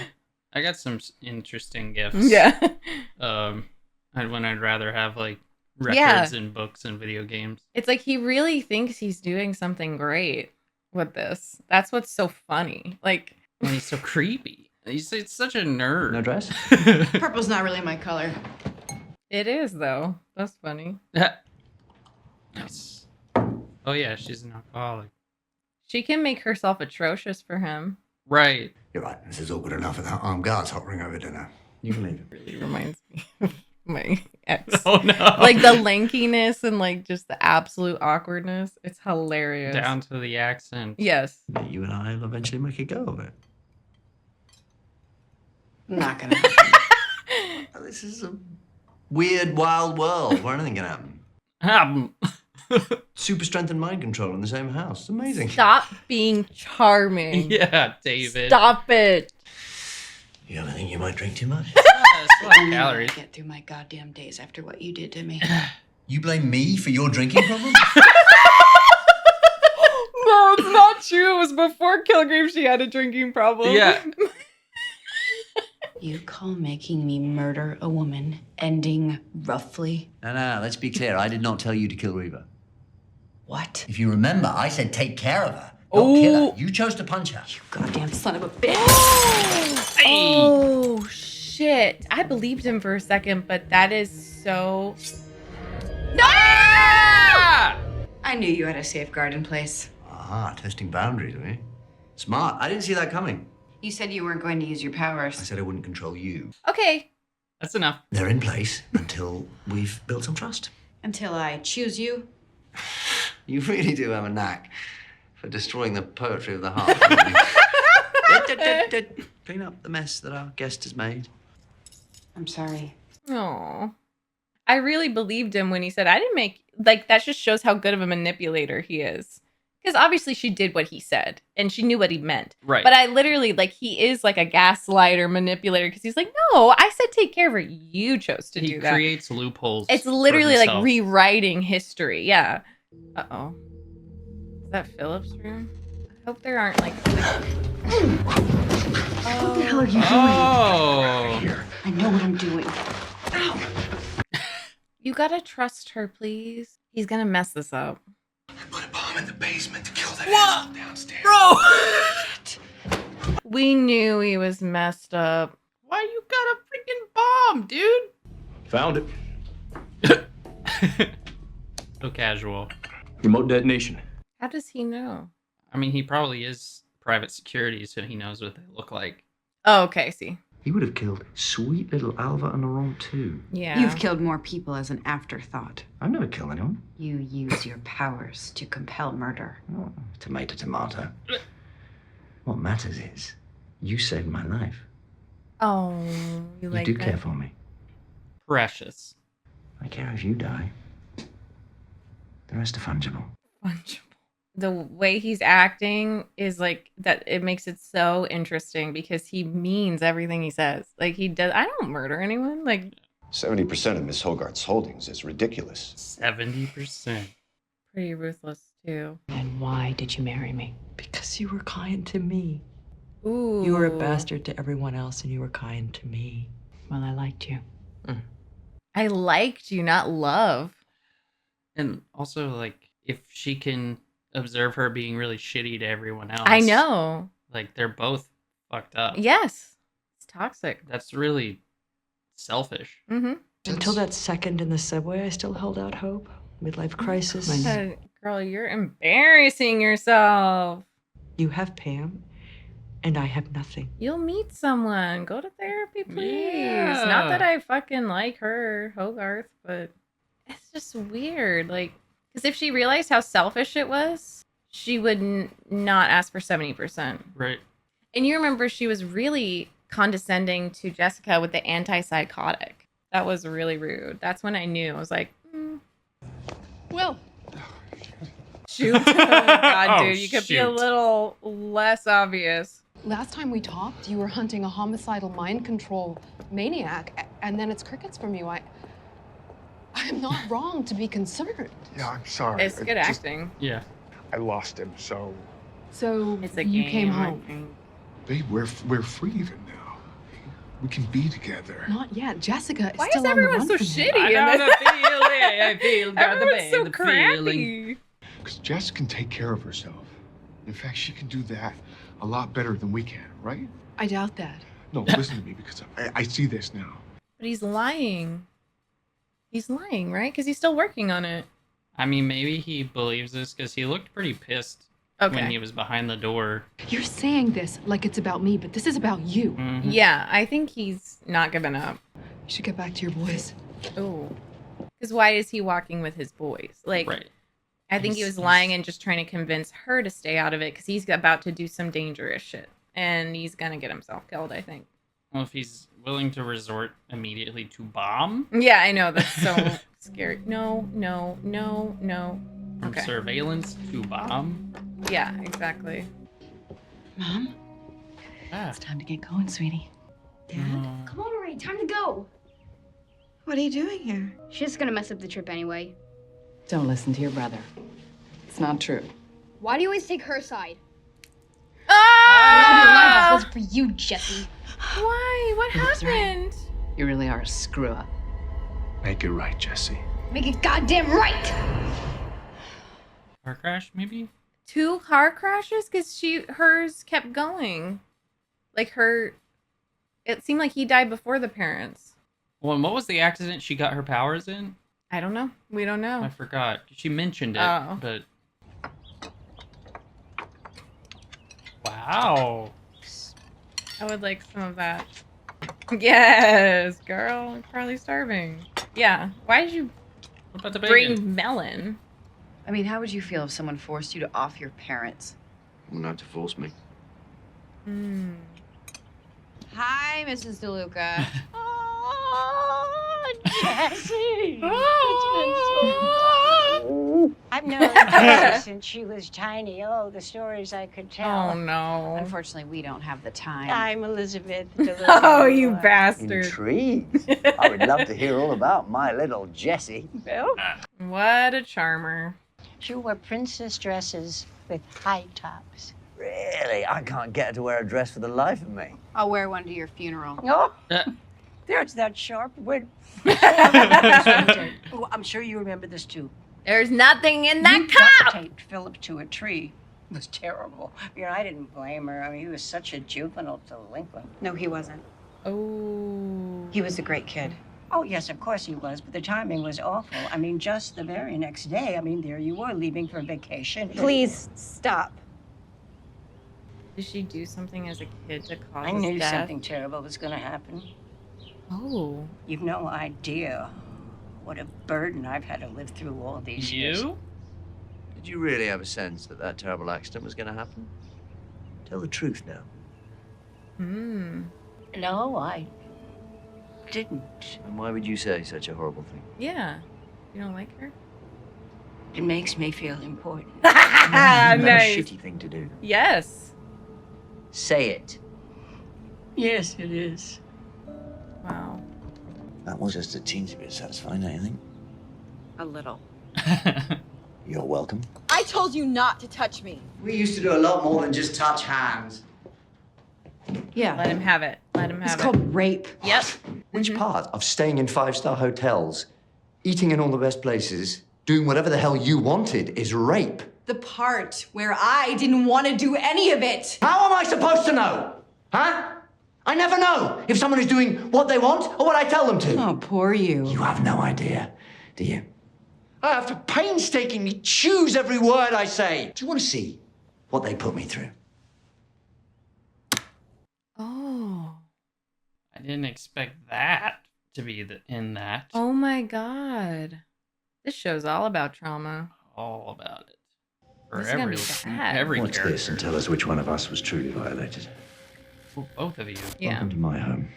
I got some interesting gifts. Yeah. When I'd rather have like Yeah. records and books and video games. It's like he really thinks he's doing something great with this. That's what's so funny. Like, And he's so creepy. He's such a nerd. No dress? Purple's not really my color. it is though. That's funny. Nice. Oh yeah, she's an alcoholic. She can make herself atrocious for him. Right. You're right. This is all good enough without armed guards hovering over dinner. You can leave it. Really reminds me of my ex. Oh no. Like the lankiness and like just the absolute awkwardness. It's hilarious. Down to the accent. Yes. You and I will eventually make a go of it. Not gonna happen. This is a weird, wild world where anything can happen. Super strength and mind control in the same house. It's amazing. Stop being charming. Yeah, David. Stop it. You ever think you might drink too much? It's a lot of I calories. get through my goddamn days after what you did to me. You blame me for your drinking problem? No, it's not true. It was before Kilgrave she had a drinking problem. Yeah. You call making me murder a woman ending roughly? No, let's be clear. I did not tell you to kill Reva. What? If you remember, I said take care of her, not kill her. You chose to punch her. You goddamn son of a bitch. Oh, shit. I believed him for a second, but that is so... No! I knew you had a safeguard in place. Ah, testing boundaries, eh? Smart. I didn't see that coming. You said you weren't going to use your I powers. said I wouldn't control you. Okay. That's enough. They're in place until we've built some trust. Until I choose you. You really do have a knack for destroying the poetry of the heart. Don't you? Clean up the mess that our guest has made. I'm sorry. Oh, I really believed him when he said, I didn't make, like, that just shows how good of a manipulator he is. Because obviously she did what he said and she knew what he meant. Right. But I literally, like, he is like a gaslighter manipulator because he's like, no, I said take care of her. You chose to do that. He creates loopholes. It's literally for like himself. rewriting history. Yeah. Uh-oh. Is that Philip's room? I hope there aren't like... What the hell are you doing? Oh. I know what I'm doing. You gotta trust her, please. He's gonna mess this up. Put a bomb in the basement to kill that asshole downstairs. Bro! We knew he was messed up. Why you got a freaking bomb, dude? Found it. So casual. Remote detonation. How does he know? I mean, he probably is private security, so he knows what they look like. Oh, okay, I see. He would have killed sweet little Alva and Laurent too. Yeah. You've killed more people as an afterthought. I've never killed anyone. You use your powers to compel murder. Oh, tomato, tomato. What matters is, you saved my life. Oh, you like do that? care for me. Precious. I care if you die. The rest are fungible. Fungible. The way he's acting is like that. It makes it so interesting because he means everything he says. Like he does. I don't murder anyone. Like 70% of Miss Hogarth's holdings is ridiculous. 70%. pretty ruthless too. And why did you marry me? Because you were kind to me. Ooh. You were a bastard to everyone else, and you were kind to me. Well, I liked you. I liked you, not love. And also, like, if she can observe her being really shitty to everyone else. I know. Like, they're both fucked up. Yes. It's toxic. That's really selfish. Mm-hmm. Until that second in the subway, I still held out hope. Midlife crisis. Girl, you're embarrassing yourself. You have Pam, and I have nothing. You'll meet someone. Go to therapy, please. Yeah. Not that I fucking like her, Hogarth, but it's just weird. Like, because if she realized how selfish it was, she would not ask for 70%. Right. And you remember she was really condescending to Jessica with the antipsychotic. That was really rude. That's when I knew. I was like, Will. shoot. Oh my God, Oh, dude. You could be a shoot. little less obvious. Last time we talked, you were hunting a homicidal mind control maniac, and then it's crickets from you. I'm not wrong to be concerned. Yeah, I'm sorry. It's good acting. Yeah. I lost him, so... So It's a you game, came I home. think. Babe, we're free even now. We can be together. Not yet. Jessica is Why still is everyone on the so run from shitty? you. I got the feeling. I feel got the Everyone's so bad feeling. crappy. Because Jess can take care of herself. In fact, she can do that a lot better than we can, right? I doubt that. No, listen to me, because I see this now. But he's lying. He's lying, right? Because he's still working on it. I mean, maybe he believes this because he looked pretty pissed Okay. when he was behind the door. You're saying this like it's about me, but this is about you. Mhm. Yeah, I think he's not giving up. You should get back to your boys. Oh. Because why is he walking with his boys? Like, Right. I think he was lying and just trying to convince her to stay out of it because he's about to do some dangerous shit. And he's going to get himself killed, I think. Well, if he's willing to resort immediately to bomb Yeah, I know. That's so scary. No. from Okay. surveillance to bomb. Yeah, exactly. Mom, Ah. it's time to get going, sweetie. No. Come on, Ray, time to go. What are you doing here? She's just gonna mess up the trip anyway. Don't listen to your brother. It's not true. Why do you always take her side? Ah! I'll be alive if it wasn't for you, Jesse. Why? What That's right. happened? You really are a screw up. Make it right, Jesse. Make it goddamn right! Car crash, maybe? 2 car crashes? Because hers kept going. Like it seemed like he died before the parents. Well, and what was the accident she got her powers in? I don't know. We don't know. I forgot. She mentioned it, Oh. but... Wow. I would like some of that. Yes, girl. You're probably starving. Yeah. Why did you... What about the bacon? Bring melon. I mean, how would you feel if someone forced you to off your parents? Wouldn't have to force me. Hi, Mrs. DeLuca. Jessie! Oh. I've known Jessie since she was tiny. Oh, the stories I could tell. Oh, no. Unfortunately, we don't have the time. I'm Elizabeth. Oh, you bastard. Intrigued. I would love to hear all about my little Jessie. Bill? What a charmer. She wore princess dresses with high tops. Really? I can't get her to wear a dress for the life of me. I'll wear one to your funeral. Oh, there's that sharp wit. Oh, I'm sure you remember this too. There's nothing in that You cup. taped Philip to a tree. It was terrible. You know, I didn't blame her. I mean, he was such a juvenile delinquent. No, he wasn't. Oh. He was a great kid. Oh, yes, of course he was, but the timing was awful. I mean, just the very next day, I mean, there you were leaving for vacation. Please stop. Did she do something as a kid to cause I knew his death? something terrible was going to happen. Oh. You've no idea what a burden I've had to live through all these years. Did you really have a sense that that terrible accident was going to happen? Tell the truth now. No, I didn't. And why would you say such a horrible thing? Yeah. You don't like her? It makes me feel important. Ah, Not nice. a shitty thing to do. Yes. Say it. Yes, it is. Wow. That was just a teensy bit satisfying, don't you think? A little. You're welcome. I told you not to touch me. We used to do a lot more than just touch hands. Yeah. Let him have it. Let him have It's it. called rape. Yep. Which part of staying in five-star hotels, eating in all the best places, doing whatever the hell you wanted is rape? The part where I didn't want to do any of it. How am I supposed to know? Huh? I never know if someone is doing what they want or what I tell them to. Oh, poor you. You have no idea, do you? I have to painstakingly choose every word I say. Do you want to see what they put me through? Oh. I didn't expect that to be in that. Oh my god. This show's all about trauma. All about it. For This is gonna every be bad. every What's character. this and tell us which one of us was truly violated. Well, both of you. Yeah. Welcome to my home.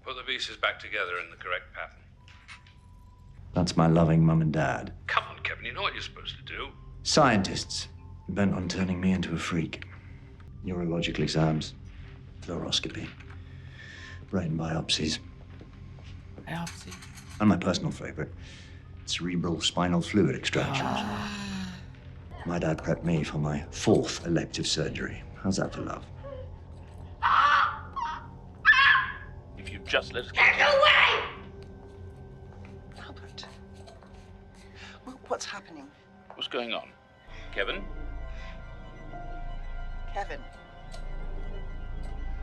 Put the pieces back together in the correct pattern. That's my loving mum and dad. Come on, Kevin, you know what you're supposed to do. Scientists bent on turning me into a freak. Neurological exams, fluoroscopy, brain biopsies, Biopsy. and my personal favorite, cerebral spinal fluid extractions. My dad prepped me for my 4th elective surgery. How's that for love? If you just let us Get away! Albert. What's happening? What's going on? Kevin? Kevin.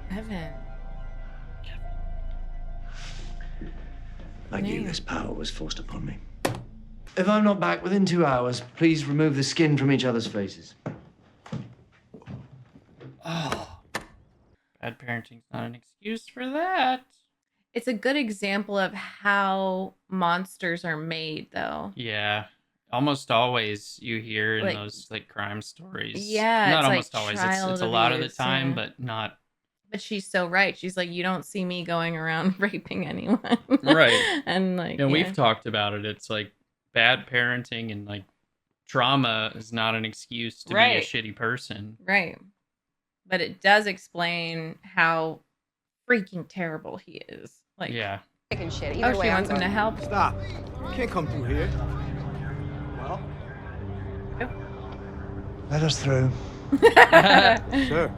Evan. I knew this power was forced upon me. If I'm not back within 2 hours, please remove the skin from each other's faces. Oh. Bad parenting's not an excuse for that. It's a good example of how monsters are made, though. Yeah. Almost always you hear in Like- those like crime stories. Yeah, Not it's almost like always. child It's a lot of the abuse, time, yeah. but not But she's so right. She's like, you don't see me going around raping anyone. right. And like, And yeah. we've talked about it. It's like bad parenting and like trauma is not an excuse to Right. be a shitty person. Right. But it does explain how freaking terrible he is. Like, Yeah. Taking shit. Oh, Either she way, wants I'm him to going. help. Stop. You can't come through here. Well? Let us through. Sure.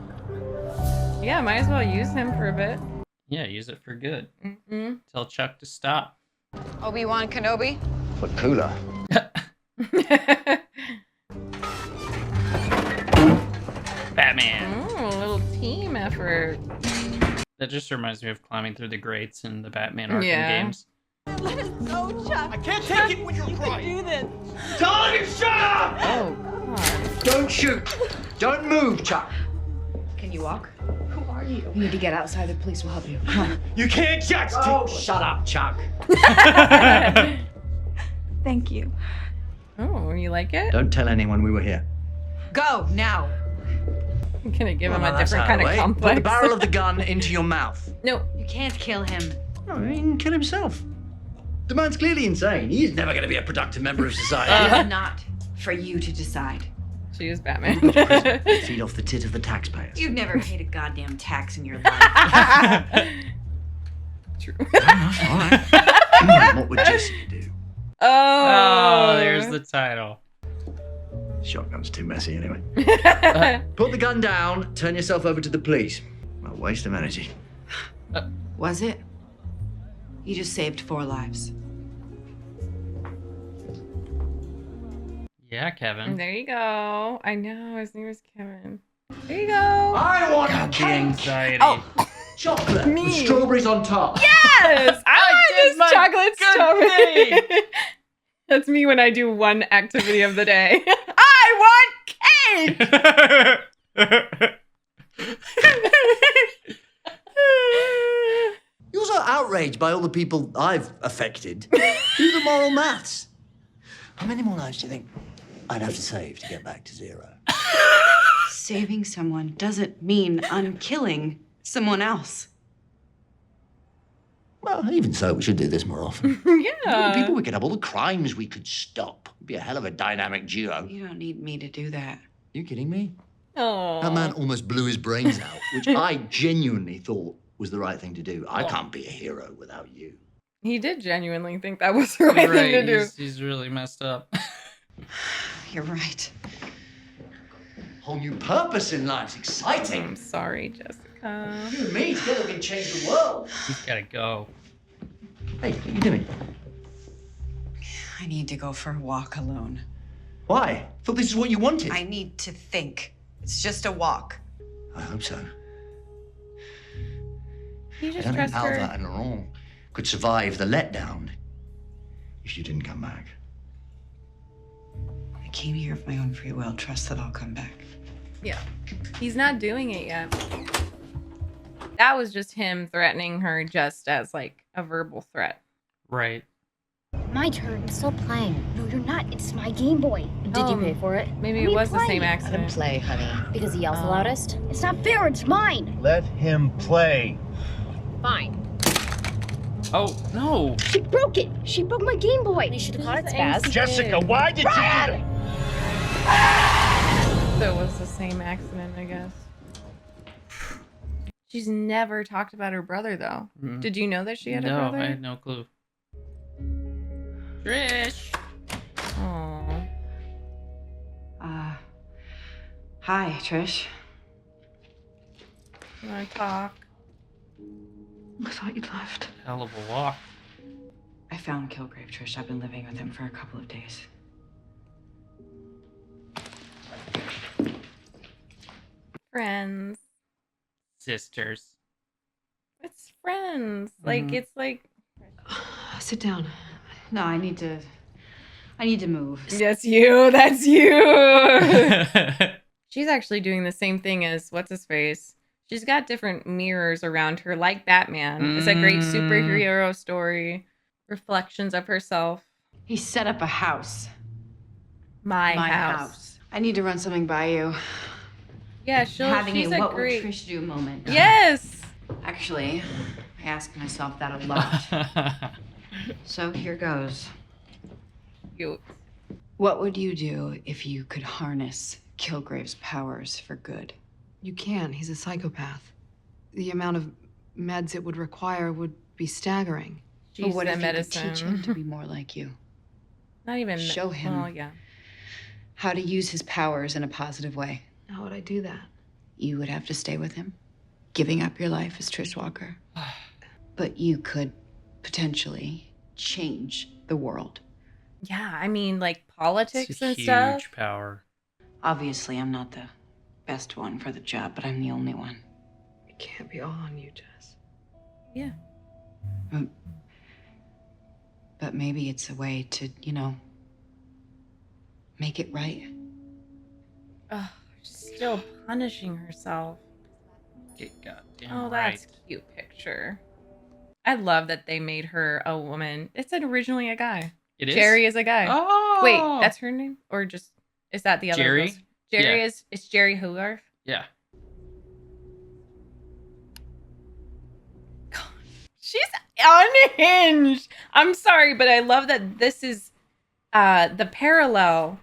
Yeah, might as well use him for a bit. Yeah, use it for good. Mm-hmm. Tell Chuck to stop. Obi-Wan Kenobi. But cooler. Batman. A little team effort. That just reminds me of climbing through the grates in the Batman Arkham Yeah. games. Let us go, Chuck. I can't take it when you're You crying. can do this. Tell him to shut up! Oh, God. Don't shoot. Don't move, Chuck. Can you walk? Who are You need to get outside. The police will help you. Come on. You can't judge. Oh, shut up, Chuck. Thank you. Oh, you like it? Don't tell anyone we were here. Go now. I'm gonna give him a that's different out kind the of way. complex. Put the barrel of the gun into your mouth. No. You can't kill him. No, he can kill himself. The man's clearly insane. He's never going to be a productive member of society. It is not for you to decide. She is Batman. Feed off the tit of the taxpayers. You've never paid a goddamn tax in your life. True. All right. What would Jesse do? Oh, there's the title. Shotgun's too messy anyway. Put the gun down, turn yourself over to the police. A waste of energy. Was it? You just saved 4 lives. Yeah, Kevin. There you go. I know his name is Kevin. There you go. I want God, the cake. anxiety. Oh, chocolate me. with strawberries on top. Yes, I want my this chocolate strawberry. That's me when I do one activity of the day. I want cake. You're so outraged by all the people I've affected. Do the moral maths. How many more lives do you think I'd have to save to get back to 0? Saving someone doesn't mean I'm killing someone else. Well, even so, we should do this more often. Yeah. People we could have, all the crimes we could stop. It'd be a hell of a dynamic duo. You don't need me to do that. You kidding me? Oh. That man almost blew his brains out, which I genuinely thought was the right thing to do. I can't be a hero without you. He did genuinely think that was the right thing to do. He's really messed up. You're right. Whole new purpose in life's exciting. I'm sorry, Jessica. You and me together can change the world. He's gotta go. Hey, what are you doing? I need to go for a walk alone. Why? Thought this is what you wanted. I need to think. It's just a walk. I hope so. You I just don't think trust Alva her. and Laurent could survive the letdown if you didn't come back. I came here of my own free will. Trust that I'll come back. Yeah. He's not doing it yet. That was just him threatening her just as like a verbal threat. Right. My turn. Still playing. No, you're not. It's my Game Boy. Did you pay for it? Maybe it was the same Let accident. him play, honey. Because he yells the loudest? It's not fair. It's mine. Let him play. Fine. Oh, no. She broke it. She broke my Game Boy. You should have caught it, Spaz. Jessica, why did you do that? So it was the same accident, I guess. She's never talked about her brother, though. Mhm. Did you know that she had a No, brother? I had no clue. Trish. Aww. Hi, Trish. You want to talk? I thought you'd left. Hell of a walk. I found Kilgrave, Trish. I've been living with him for a couple of days. Friends. Sisters. It's friends. Like, it's like... Sit down. No, I need to move. That's you. That's you. She's actually doing the same thing as what's-his-face. She's got different mirrors around her, like Batman. It's a great superhero story. Reflections of herself. He set up a house. My house. I need to run something by you. Yeah, Having she's a a what great... would Trish do moment. Yes! Actually, I ask myself that a lot. So here goes. Cute. What would you do if you could harness Kilgrave's powers for good? You can. He's a psychopath. The amount of meds it would require would be staggering. But what the if medicine. you could teach him to be more like you? Not even... Show him. Oh, yeah. How to use his powers in a positive way. How would I do that? You would have to stay with him, giving up your life as Trish Walker. But you could potentially change the world. Yeah, I mean, like, politics It's a and huge stuff. power. Obviously, I'm not the best one for the job, but I'm the only one. It can't be all on you, Jess. Yeah. But maybe it's a way to, make it right. Oh, she's still punishing herself. Get goddamn Oh, right. that's a cute picture. I love that they made her a woman. It's originally a guy. It is? Jerry is a guy. Oh! Wait, that's her name? Or just, is that the other Jerry? girl's? Jerry Yeah. it's Jerry Hogarth? Yeah. She's unhinged. I'm sorry, but I love that this is the parallel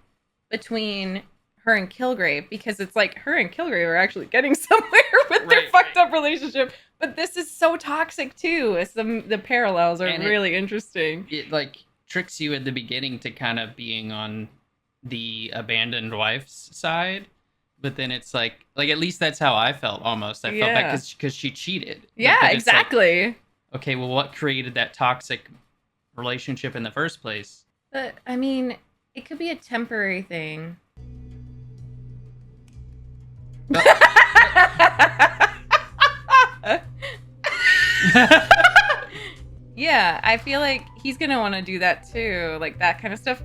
between her and Kilgrave, because it's like her and Kilgrave are actually getting somewhere with their fucked up relationship, but this is so toxic too. It's the parallels are really interesting. It like tricks you at the beginning to kind of being on the abandoned wife's side, but then it's like at least that's how I felt almost. I felt that because she cheated. Yeah, exactly. Like, okay, well, what created that toxic relationship in the first place? But I mean, it could be a temporary thing. Yeah, I feel like he's gonna want to do that too, like that kind of stuff.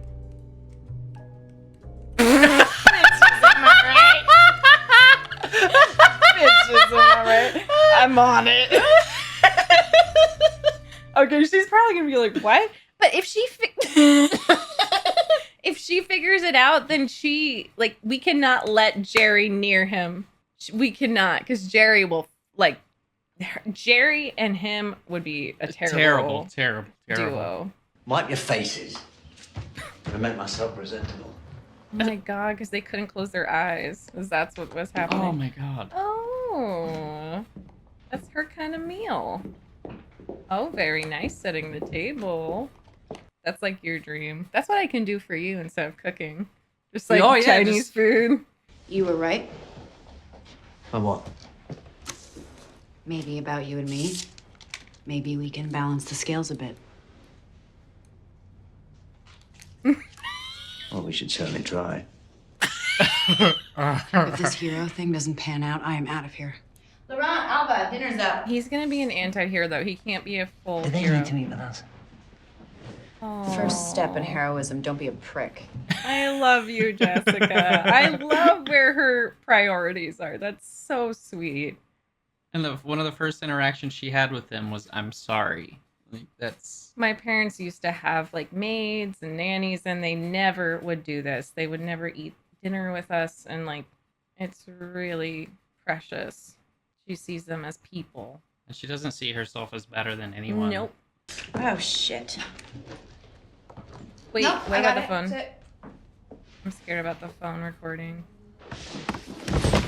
I'm on it. Okay, she's probably gonna be like, "What?" But if she if she figures it out, then we cannot let Jerry near him. We cannot, because Jerry will Jerry and him would be a terrible duo. Wipe your faces. I make myself presentable. Oh my god, because they couldn't close their eyes. Because that's what was happening. Oh my god. Oh, that's her kind of meal. Oh, very nice, setting the table. That's like your dream. That's what I can do for you instead of cooking. Just like Chinese food. You were right. And what? Maybe about you and me. Maybe we can balance the scales a bit. Well, we should certainly try. If this hero thing doesn't pan out, I am out of here. Laurent, Alba, dinner's up. He's gonna be an anti-hero though. He can't be a full Do they hero. need to meet with us? First step in heroism, don't be a prick. I love you, Jessica. I love where her priorities are. That's so sweet. And one of the first interactions she had with him was, "I'm sorry." Like, that's... My parents used to have like maids and nannies, and they never would do this. They would never eat dinner with us, and like, it's really precious. She sees them as people. And she doesn't see herself as better than anyone. Nope. Oh, shit. Wait, Nope, what I about got the it. phone? That's it. I'm scared about the phone recording.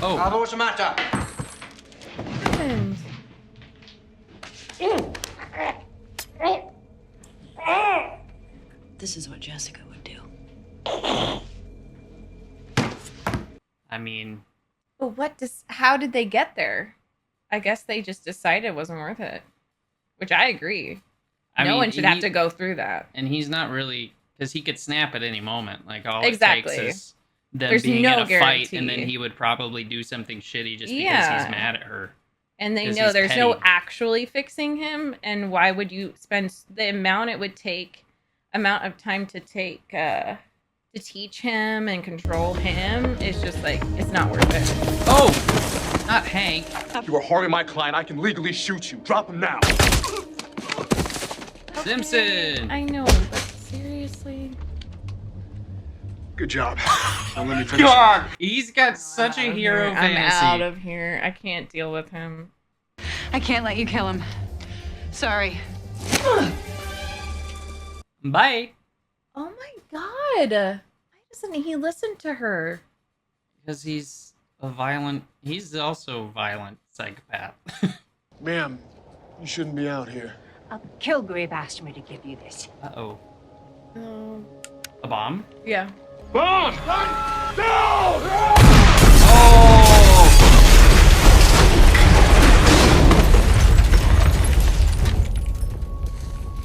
Oh. Alba, what's the matter? What happened? This is what Jessica would do. I mean... But how did they get there? I guess they just decided it wasn't worth it. Which I agree. No one should have to go through that. And he's not really... Because he could snap at any moment. Like, all Exactly. it takes is them There's being no in a fight, and then guarantee. he would probably do something shitty just because Yeah. he's mad at her. And they 'Cause know he's there's no petty. actually fixing him, and why would you spend the amount it would take, amount of time to take to teach him and control him? It's just like, it's not worth it. Oh, not Hank. You are harming my client. I can legally shoot you. Drop him now. Simpson. I know, but seriously. Good job. Now let me finish. God, he's got such a hero I'm fantasy. out of here. I can't deal with him. I can't let you kill him. Sorry. Bye. Oh my god. Why doesn't he listen to her? Because he's also a violent psychopath. Ma'am, you shouldn't be out here. Kilgrave asked me to give you this. Uh-oh. Oh. A bomb? Yeah. Bomb!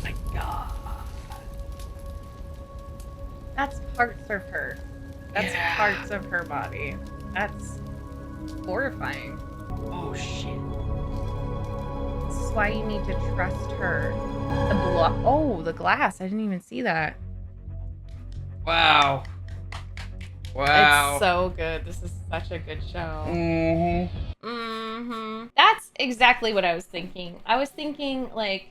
My God. That's parts of her. That's parts of her body. That's horrifying. Oh, shit. This is why you need to trust her. The glass. I didn't even see that. Wow. Wow. It's so good. This is such a good show. Mm-hmm. That's exactly what I was thinking. I was thinking, like,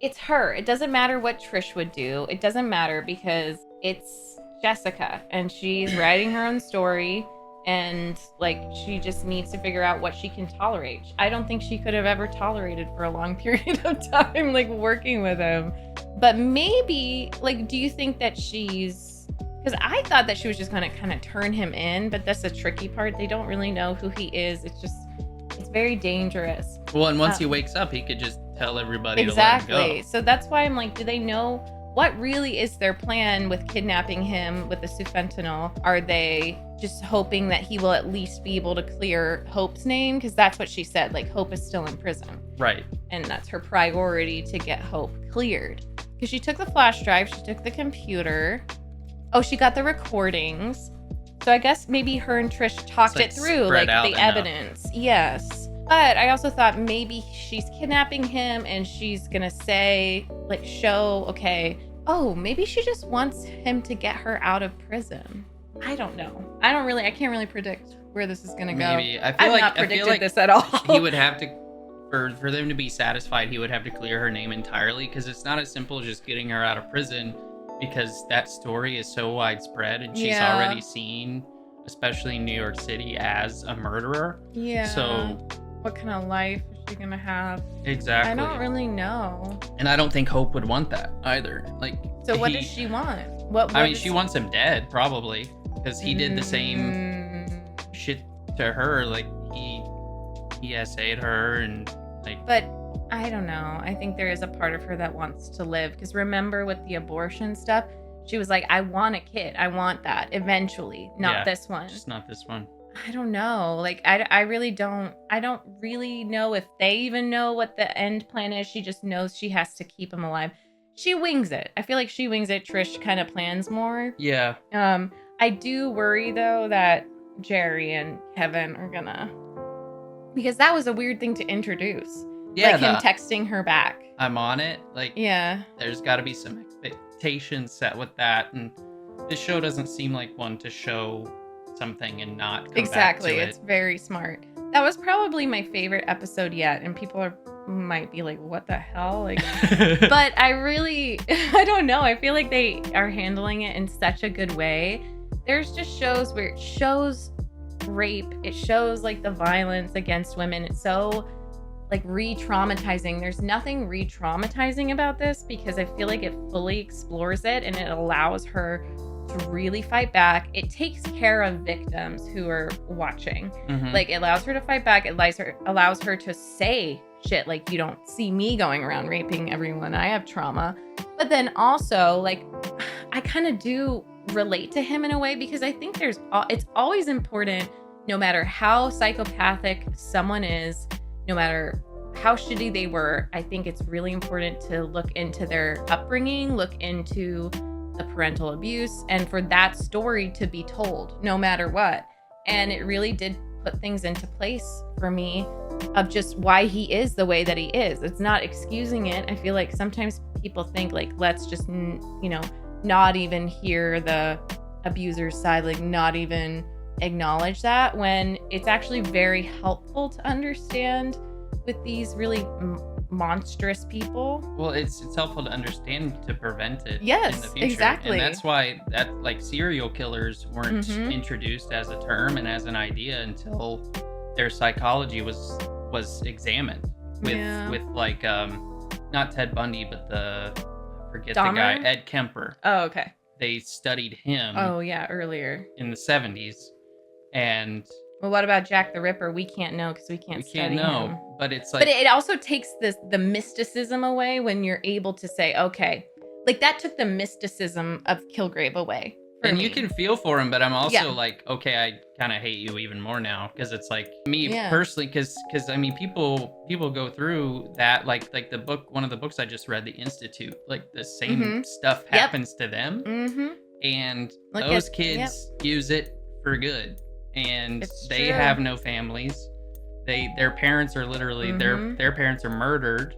it's her. It doesn't matter what Trish would do. It doesn't matter because it's Jessica and she's writing her own story and, like, she just needs to figure out what she can tolerate. I don't think she could have ever tolerated for a long period of time, like, working with him. But maybe, like, do you think that she's... Because I thought that she was just going to kind of turn him in, but that's the tricky part. They don't really know who he is. It's very dangerous. Well, and once he wakes up, he could just tell everybody exactly. to let him go. So that's why I'm like, do they know what really is their plan with kidnapping him with the sufentanil? Are they just hoping that he will at least be able to clear Hope's name? Because that's what she said. Like, Hope is still in prison. Right. And that's her priority to get Hope cleared. Because she took the flash drive, she took the computer. Oh, she got the recordings. So I guess maybe her and Trish talked it through, like the evidence. Yes. But I also thought maybe she's kidnapping him and she's going to say, like, show, okay, oh, maybe she just wants him to get her out of prison. I don't know. I can't really predict where this is going to go. Maybe. I've not predicted this at all. He would have to, for them to be satisfied, he would have to clear her name entirely, because it's not as simple as just getting her out of prison, because that story is so widespread and she's already seen, especially in New York City, as a murderer. Yeah. So what kind of life is she gonna have? Exactly. I don't really know. And I don't think Hope would want that either. Like, so what does she want? What I mean, she wants him dead, probably, because he did the same shit to her. Like, he essayed her and, like. But I don't know. I think there is a part of her that wants to live. Because remember with the abortion stuff, she was like, I want a kid. I want that eventually. Not this one. Just not this one. I don't know. Like, I really don't. I don't really know if they even know what the end plan is. She just knows she has to keep him alive. She wings it. I feel like she wings it. Trish kind of plans more. Yeah. I do worry, though, that Jerry and Kevin are gonna... Because that was a weird thing to introduce. Yeah, like him texting her back. I'm on it. Like, yeah, there's got to be some expectations set with that, and this show doesn't seem like one to show something and not come back to it. It's very smart. That was probably my favorite episode yet, and people might be like, "What the hell?" Like, but I don't know. I feel like they are handling it in such a good way. There's just shows where it shows rape, it shows like the violence against women. It's so like re-traumatizing. There's nothing re-traumatizing about this because I feel like it fully explores it and it allows her to really fight back. It takes care of victims who are watching. Like, it allows her to fight back. It allows her to say shit like, you don't see me going around raping everyone. I have trauma. But then also, like, I kind of do relate to him in a way because I think it's always important, no matter how psychopathic someone is, no matter how shitty they were, I think it's really important to look into their upbringing, look into the parental abuse, and for that story to be told no matter what. And it really did put things into place for me of just why he is the way that he is. It's not excusing it. I feel like sometimes people think like, let's just, not even hear the abuser's side, like not even acknowledge that, when it's actually very helpful to understand with these really monstrous people. Well, it's helpful to understand to prevent it in the future. Exactly. And that's why serial killers weren't introduced as a term and as an idea until their psychology was examined with like not Ted Bundy, but forget Dahmer? the guy, Ed Kemper. Oh, okay. They studied him. Oh yeah, earlier in the 70s. And well, what about Jack the Ripper? We can't know because we can't study him. But it's like, but it also takes the mysticism away when you're able to say, okay, like that took the mysticism of Kilgrave away. And you can feel for him, but I'm also like, okay, I kind of hate you even more now because it's like me personally, because I mean, people go through that, like the book, one of the books I just read, The Institute, like the same stuff happens to them, and those kids use it for good, and they have no families. Their parents are literally their parents are murdered,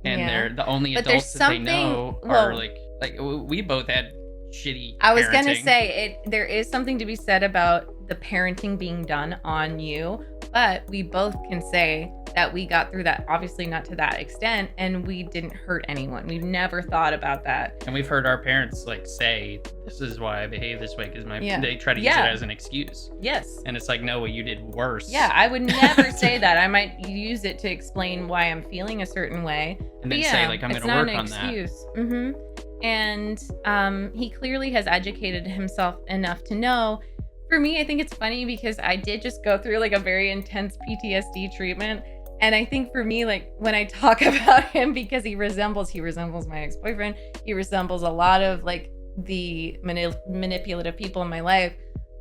and they're the only adults that they know are like we both had shitty I was parenting. Gonna say there is something to be said about the parenting being done on you, But we both can say that we got through that, obviously not to that extent, and we didn't hurt anyone. We've never thought about that. And we've heard our parents like say, this is why I behave this way, because they try to use it as an excuse. Yes. And it's like, no, well, you did worse. Yeah, I would never say that. I might use it to explain why I'm feeling a certain way. And then say, like, I'm going to work on that. It's not an excuse. And he clearly has educated himself enough to know. For me, I think it's funny because I did just go through like a very intense PTSD treatment. And I think for me, like when I talk about him, because he resembles my ex-boyfriend, he resembles a lot of like the manipulative people in my life,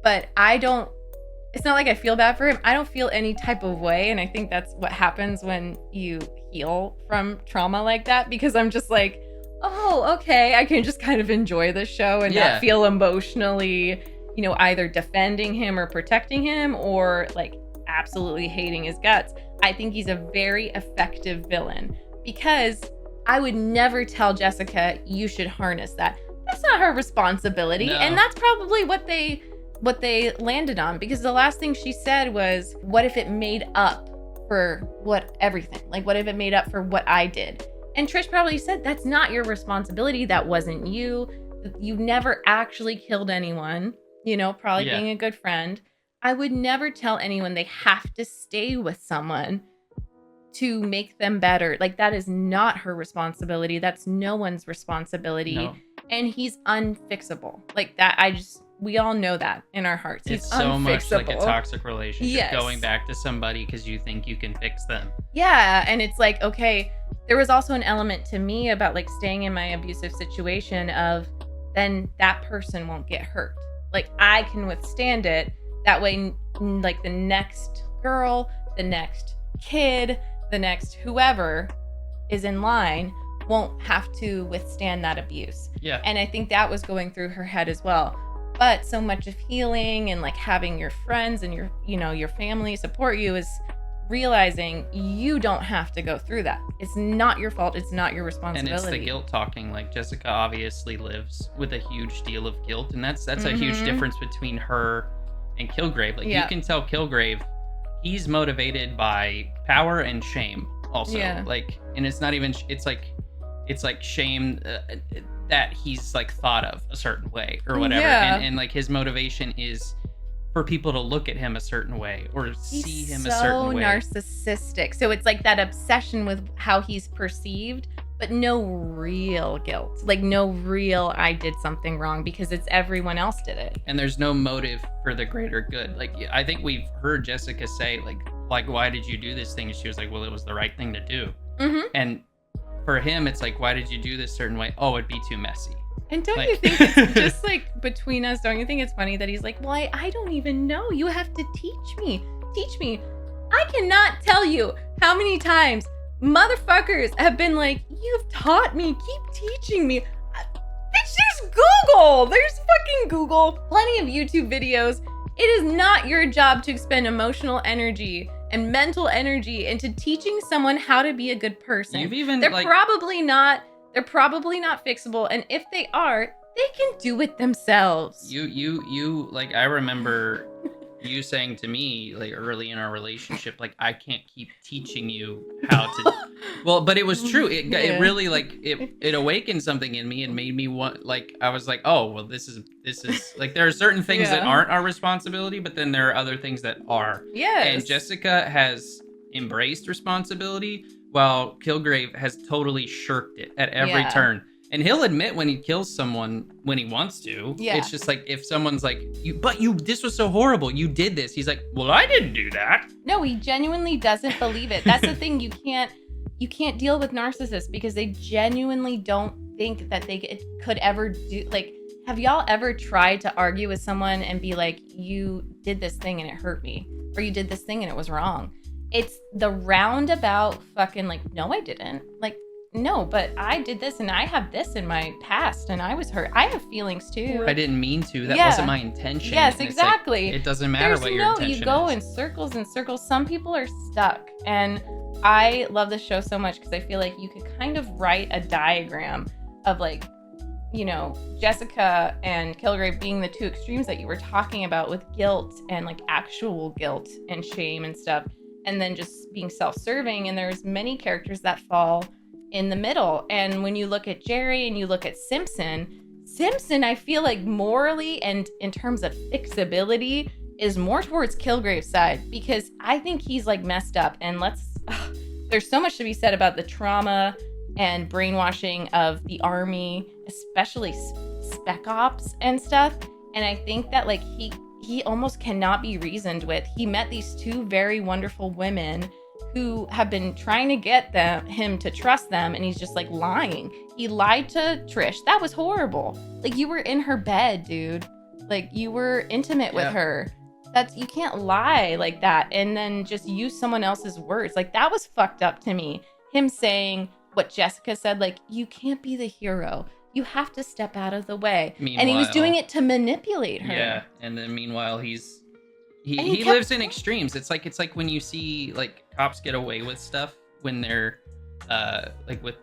but it's not like I feel bad for him. I don't feel any type of way. And I think that's what happens when you heal from trauma like that, because I'm just like, oh, okay, I can just kind of enjoy the show and not feel emotionally, either defending him or protecting him or like absolutely hating his guts. I think he's a very effective villain because I would never tell Jessica, you should harness that. That's not her responsibility. No. And that's probably what they landed on, because the last thing she said was, what if it made up for everything? Like, what if it made up for what I did? And Trish probably said, that's not your responsibility. That wasn't you. You never actually killed anyone, probably being a good friend. I would never tell anyone they have to stay with someone to make them better. Like, that is not her responsibility. That's no one's responsibility. No. And he's unfixable. Like that, we all know that in our hearts. He's so unfixable. Much like a toxic relationship, going back to somebody because you think you can fix them. Yeah, and it's like, okay, there was also an element to me about like staying in my abusive situation of then that person won't get hurt. Like, I can withstand it. That way, like the next girl, the next kid, the next whoever is in line won't have to withstand that abuse. Yeah. And I think that was going through her head as well. But so much of healing and like having your friends and your family support you is realizing you don't have to go through that. It's not your fault. It's not your responsibility. And it's the guilt talking. Like, Jessica obviously lives with a huge deal of guilt, and that's a huge difference between her and Kilgrave. Like, you can tell Kilgrave, he's motivated by power and shame also. Like, and it's not even, it's like shame that he's like thought of a certain way or whatever. And like his motivation is for people to look at him a certain way or see him a certain way. He's so narcissistic. So it's like that obsession with how he's perceived, but no real guilt. Like, no real, I did something wrong, because it's everyone else did it. And there's no motive for the greater good. Like, I think we've heard Jessica say, like, why did you do this thing? And she was like, well, it was the right thing to do. And for him, it's like, why did you do this certain way? Oh, it'd be too messy. And don't you think it's just like between us, don't you think it's funny that he's like, well, I don't even know. You have to teach me. I cannot tell you how many times motherfuckers have been like, you've taught me, keep teaching me. Bitch, there's Google. There's fucking Google. Plenty of YouTube videos. It is not your job to expend emotional energy and mental energy into teaching someone how to be a good person. They're probably not fixable, and if they are, they can do it themselves. You like, I remember you saying to me like early in our relationship, like, I can't keep teaching you how to well, but it was true. It really like it awakened something in me and made me want, like, I was like, oh well, this is like, there are certain things that aren't our responsibility, but then there are other things that are. And Jessica has embraced responsibility while Kilgrave has totally shirked it at every turn. And he'll admit when he kills someone when he wants to. It's just like, if someone's like, this was so horrible, you did this. He's like, well, I didn't do that. No, he genuinely doesn't believe it. That's the thing. You can't deal with narcissists because they genuinely don't think that they could ever do, like, have y'all ever tried to argue with someone and be like, you did this thing and it hurt me, or you did this thing and it was wrong? It's the roundabout fucking like, no, I didn't. Like, no, but I did this and I have this in my past and I was hurt. I have feelings too. I didn't mean to. That wasn't my intention. Yes, exactly. Like, it doesn't matter what your intention is. You go in circles and circles. Some people are stuck. And I love this show so much because I feel like you could kind of write a diagram of like you know, Jessica and Kilgrave being the two extremes that you were talking about with guilt and like actual guilt and shame and stuff, and then just being self-serving. And there's many characters that fall in the middle. And when you look at Jerry and you look at Simpson, I feel like morally and in terms of fixability is more towards Kilgrave's side, because I think he's like messed up. And there's so much to be said about the trauma and brainwashing of the army, especially spec ops and stuff. And I think that like he almost cannot be reasoned with. He met these two very wonderful women who have been trying to get him to trust them, and he's just like lying. He lied to Trish. That was horrible. Like, you were in her bed, dude. Like, you were intimate with her. You can't lie like that and then just use someone else's words. Like, that was fucked up to me. Him saying what Jessica said, like, you can't be the hero. You have to step out of the way. And he was doing it to manipulate her. Yeah, and then meanwhile he lives in extremes. It's like when you see like cops get away with stuff when they're like with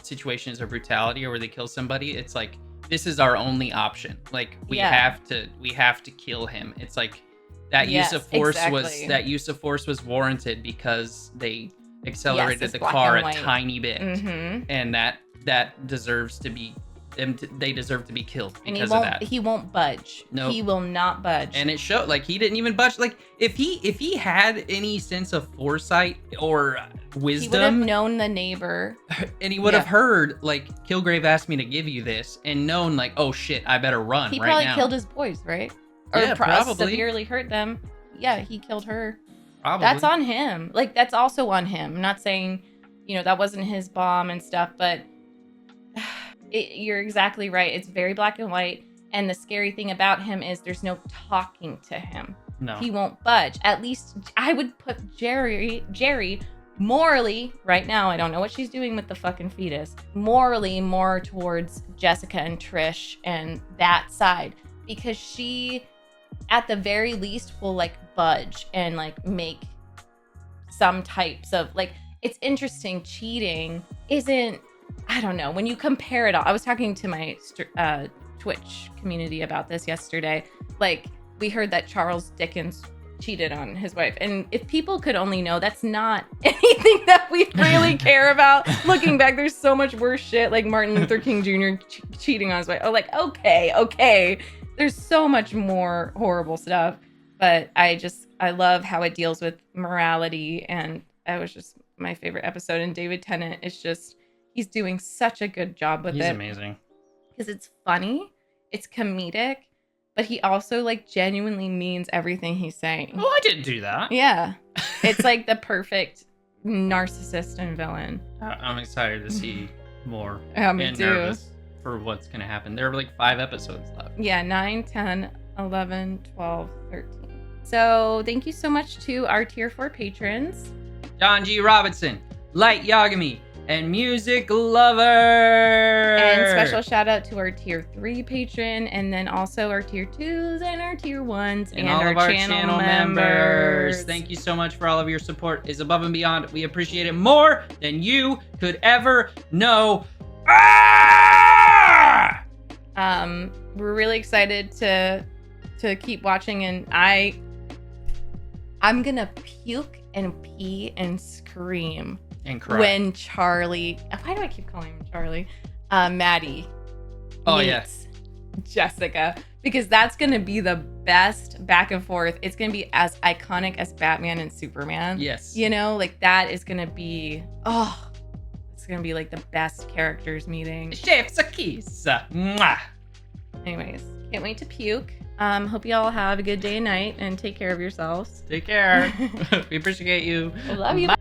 situations of brutality or where they kill somebody. It's like, this is our only option. Like, we have to kill him. It's like that use of force was warranted because they accelerated the car a tiny bit, and that deserves to be. They deserve to be killed because of that. He won't budge. No, he will not budge. And it showed. Like, he didn't even budge. Like, if he had any sense of foresight or wisdom, he would have known the neighbor, and he would have heard like, Kilgrave asked me to give you this, and known like, oh shit, I better run. He right probably now. killed his boys, right? Or probably severely hurt them. Yeah, he killed her. Probably. That's on him. Like, that's also on him. I'm not saying, you know, that wasn't his bomb and stuff, but you're exactly right. It's very black and white. And the scary thing about him is there's no talking to him. No. He won't budge. At least I would put Jerry morally, right now, I don't know what she's doing with the fucking fetus, morally more towards Jessica and Trish and that side. Because she, at the very least, will like budge and like make some types of like, it's interesting. Cheating isn't, I don't know, when you compare it all. I was talking to my Twitch community about this yesterday. Like, we heard that Charles Dickens cheated on his wife. And if people could only know, that's not anything that we really care about. Looking back, there's so much worse shit, like Martin Luther King Jr. cheating on his wife. Oh, like, okay. There's so much more horrible stuff. But I love how it deals with morality. And that was just my favorite episode. And David Tennant is just, he's doing such a good job with it. He's amazing. Because it's funny, it's comedic, but he also like genuinely means everything he's saying. Oh, I didn't do that. Yeah. It's like the perfect narcissist and villain. I'm excited to see more. Yeah, me and too. Nervous for what's going to happen. There are like 5 episodes left. Yeah, 9, 10, 11, 12, 13. So thank you so much to our Tier 4 patrons. John G. Robinson, Light Yagami, and Music Lover. And special shout out to our Tier 3 patron, and then also our Tier 2s and our Tier 1s and all of our channel members. Thank you so much for all of your support. Is above and beyond. We appreciate it more than you could ever know. We're really excited to keep watching, and I'm gonna puke and pee and scream and cry when Charlie, why do I keep calling him Charlie? Maddie meets Jessica, because that's gonna be the best back and forth. It's gonna be as iconic as Batman and Superman. Yes. You know, like that is gonna be, it's gonna be like the best characters meeting. Chef's a kiss. Mwah. Anyways, can't wait to puke. Hope you all have a good day and night, and take care of yourselves. Take care. We appreciate you. I love you. Bye.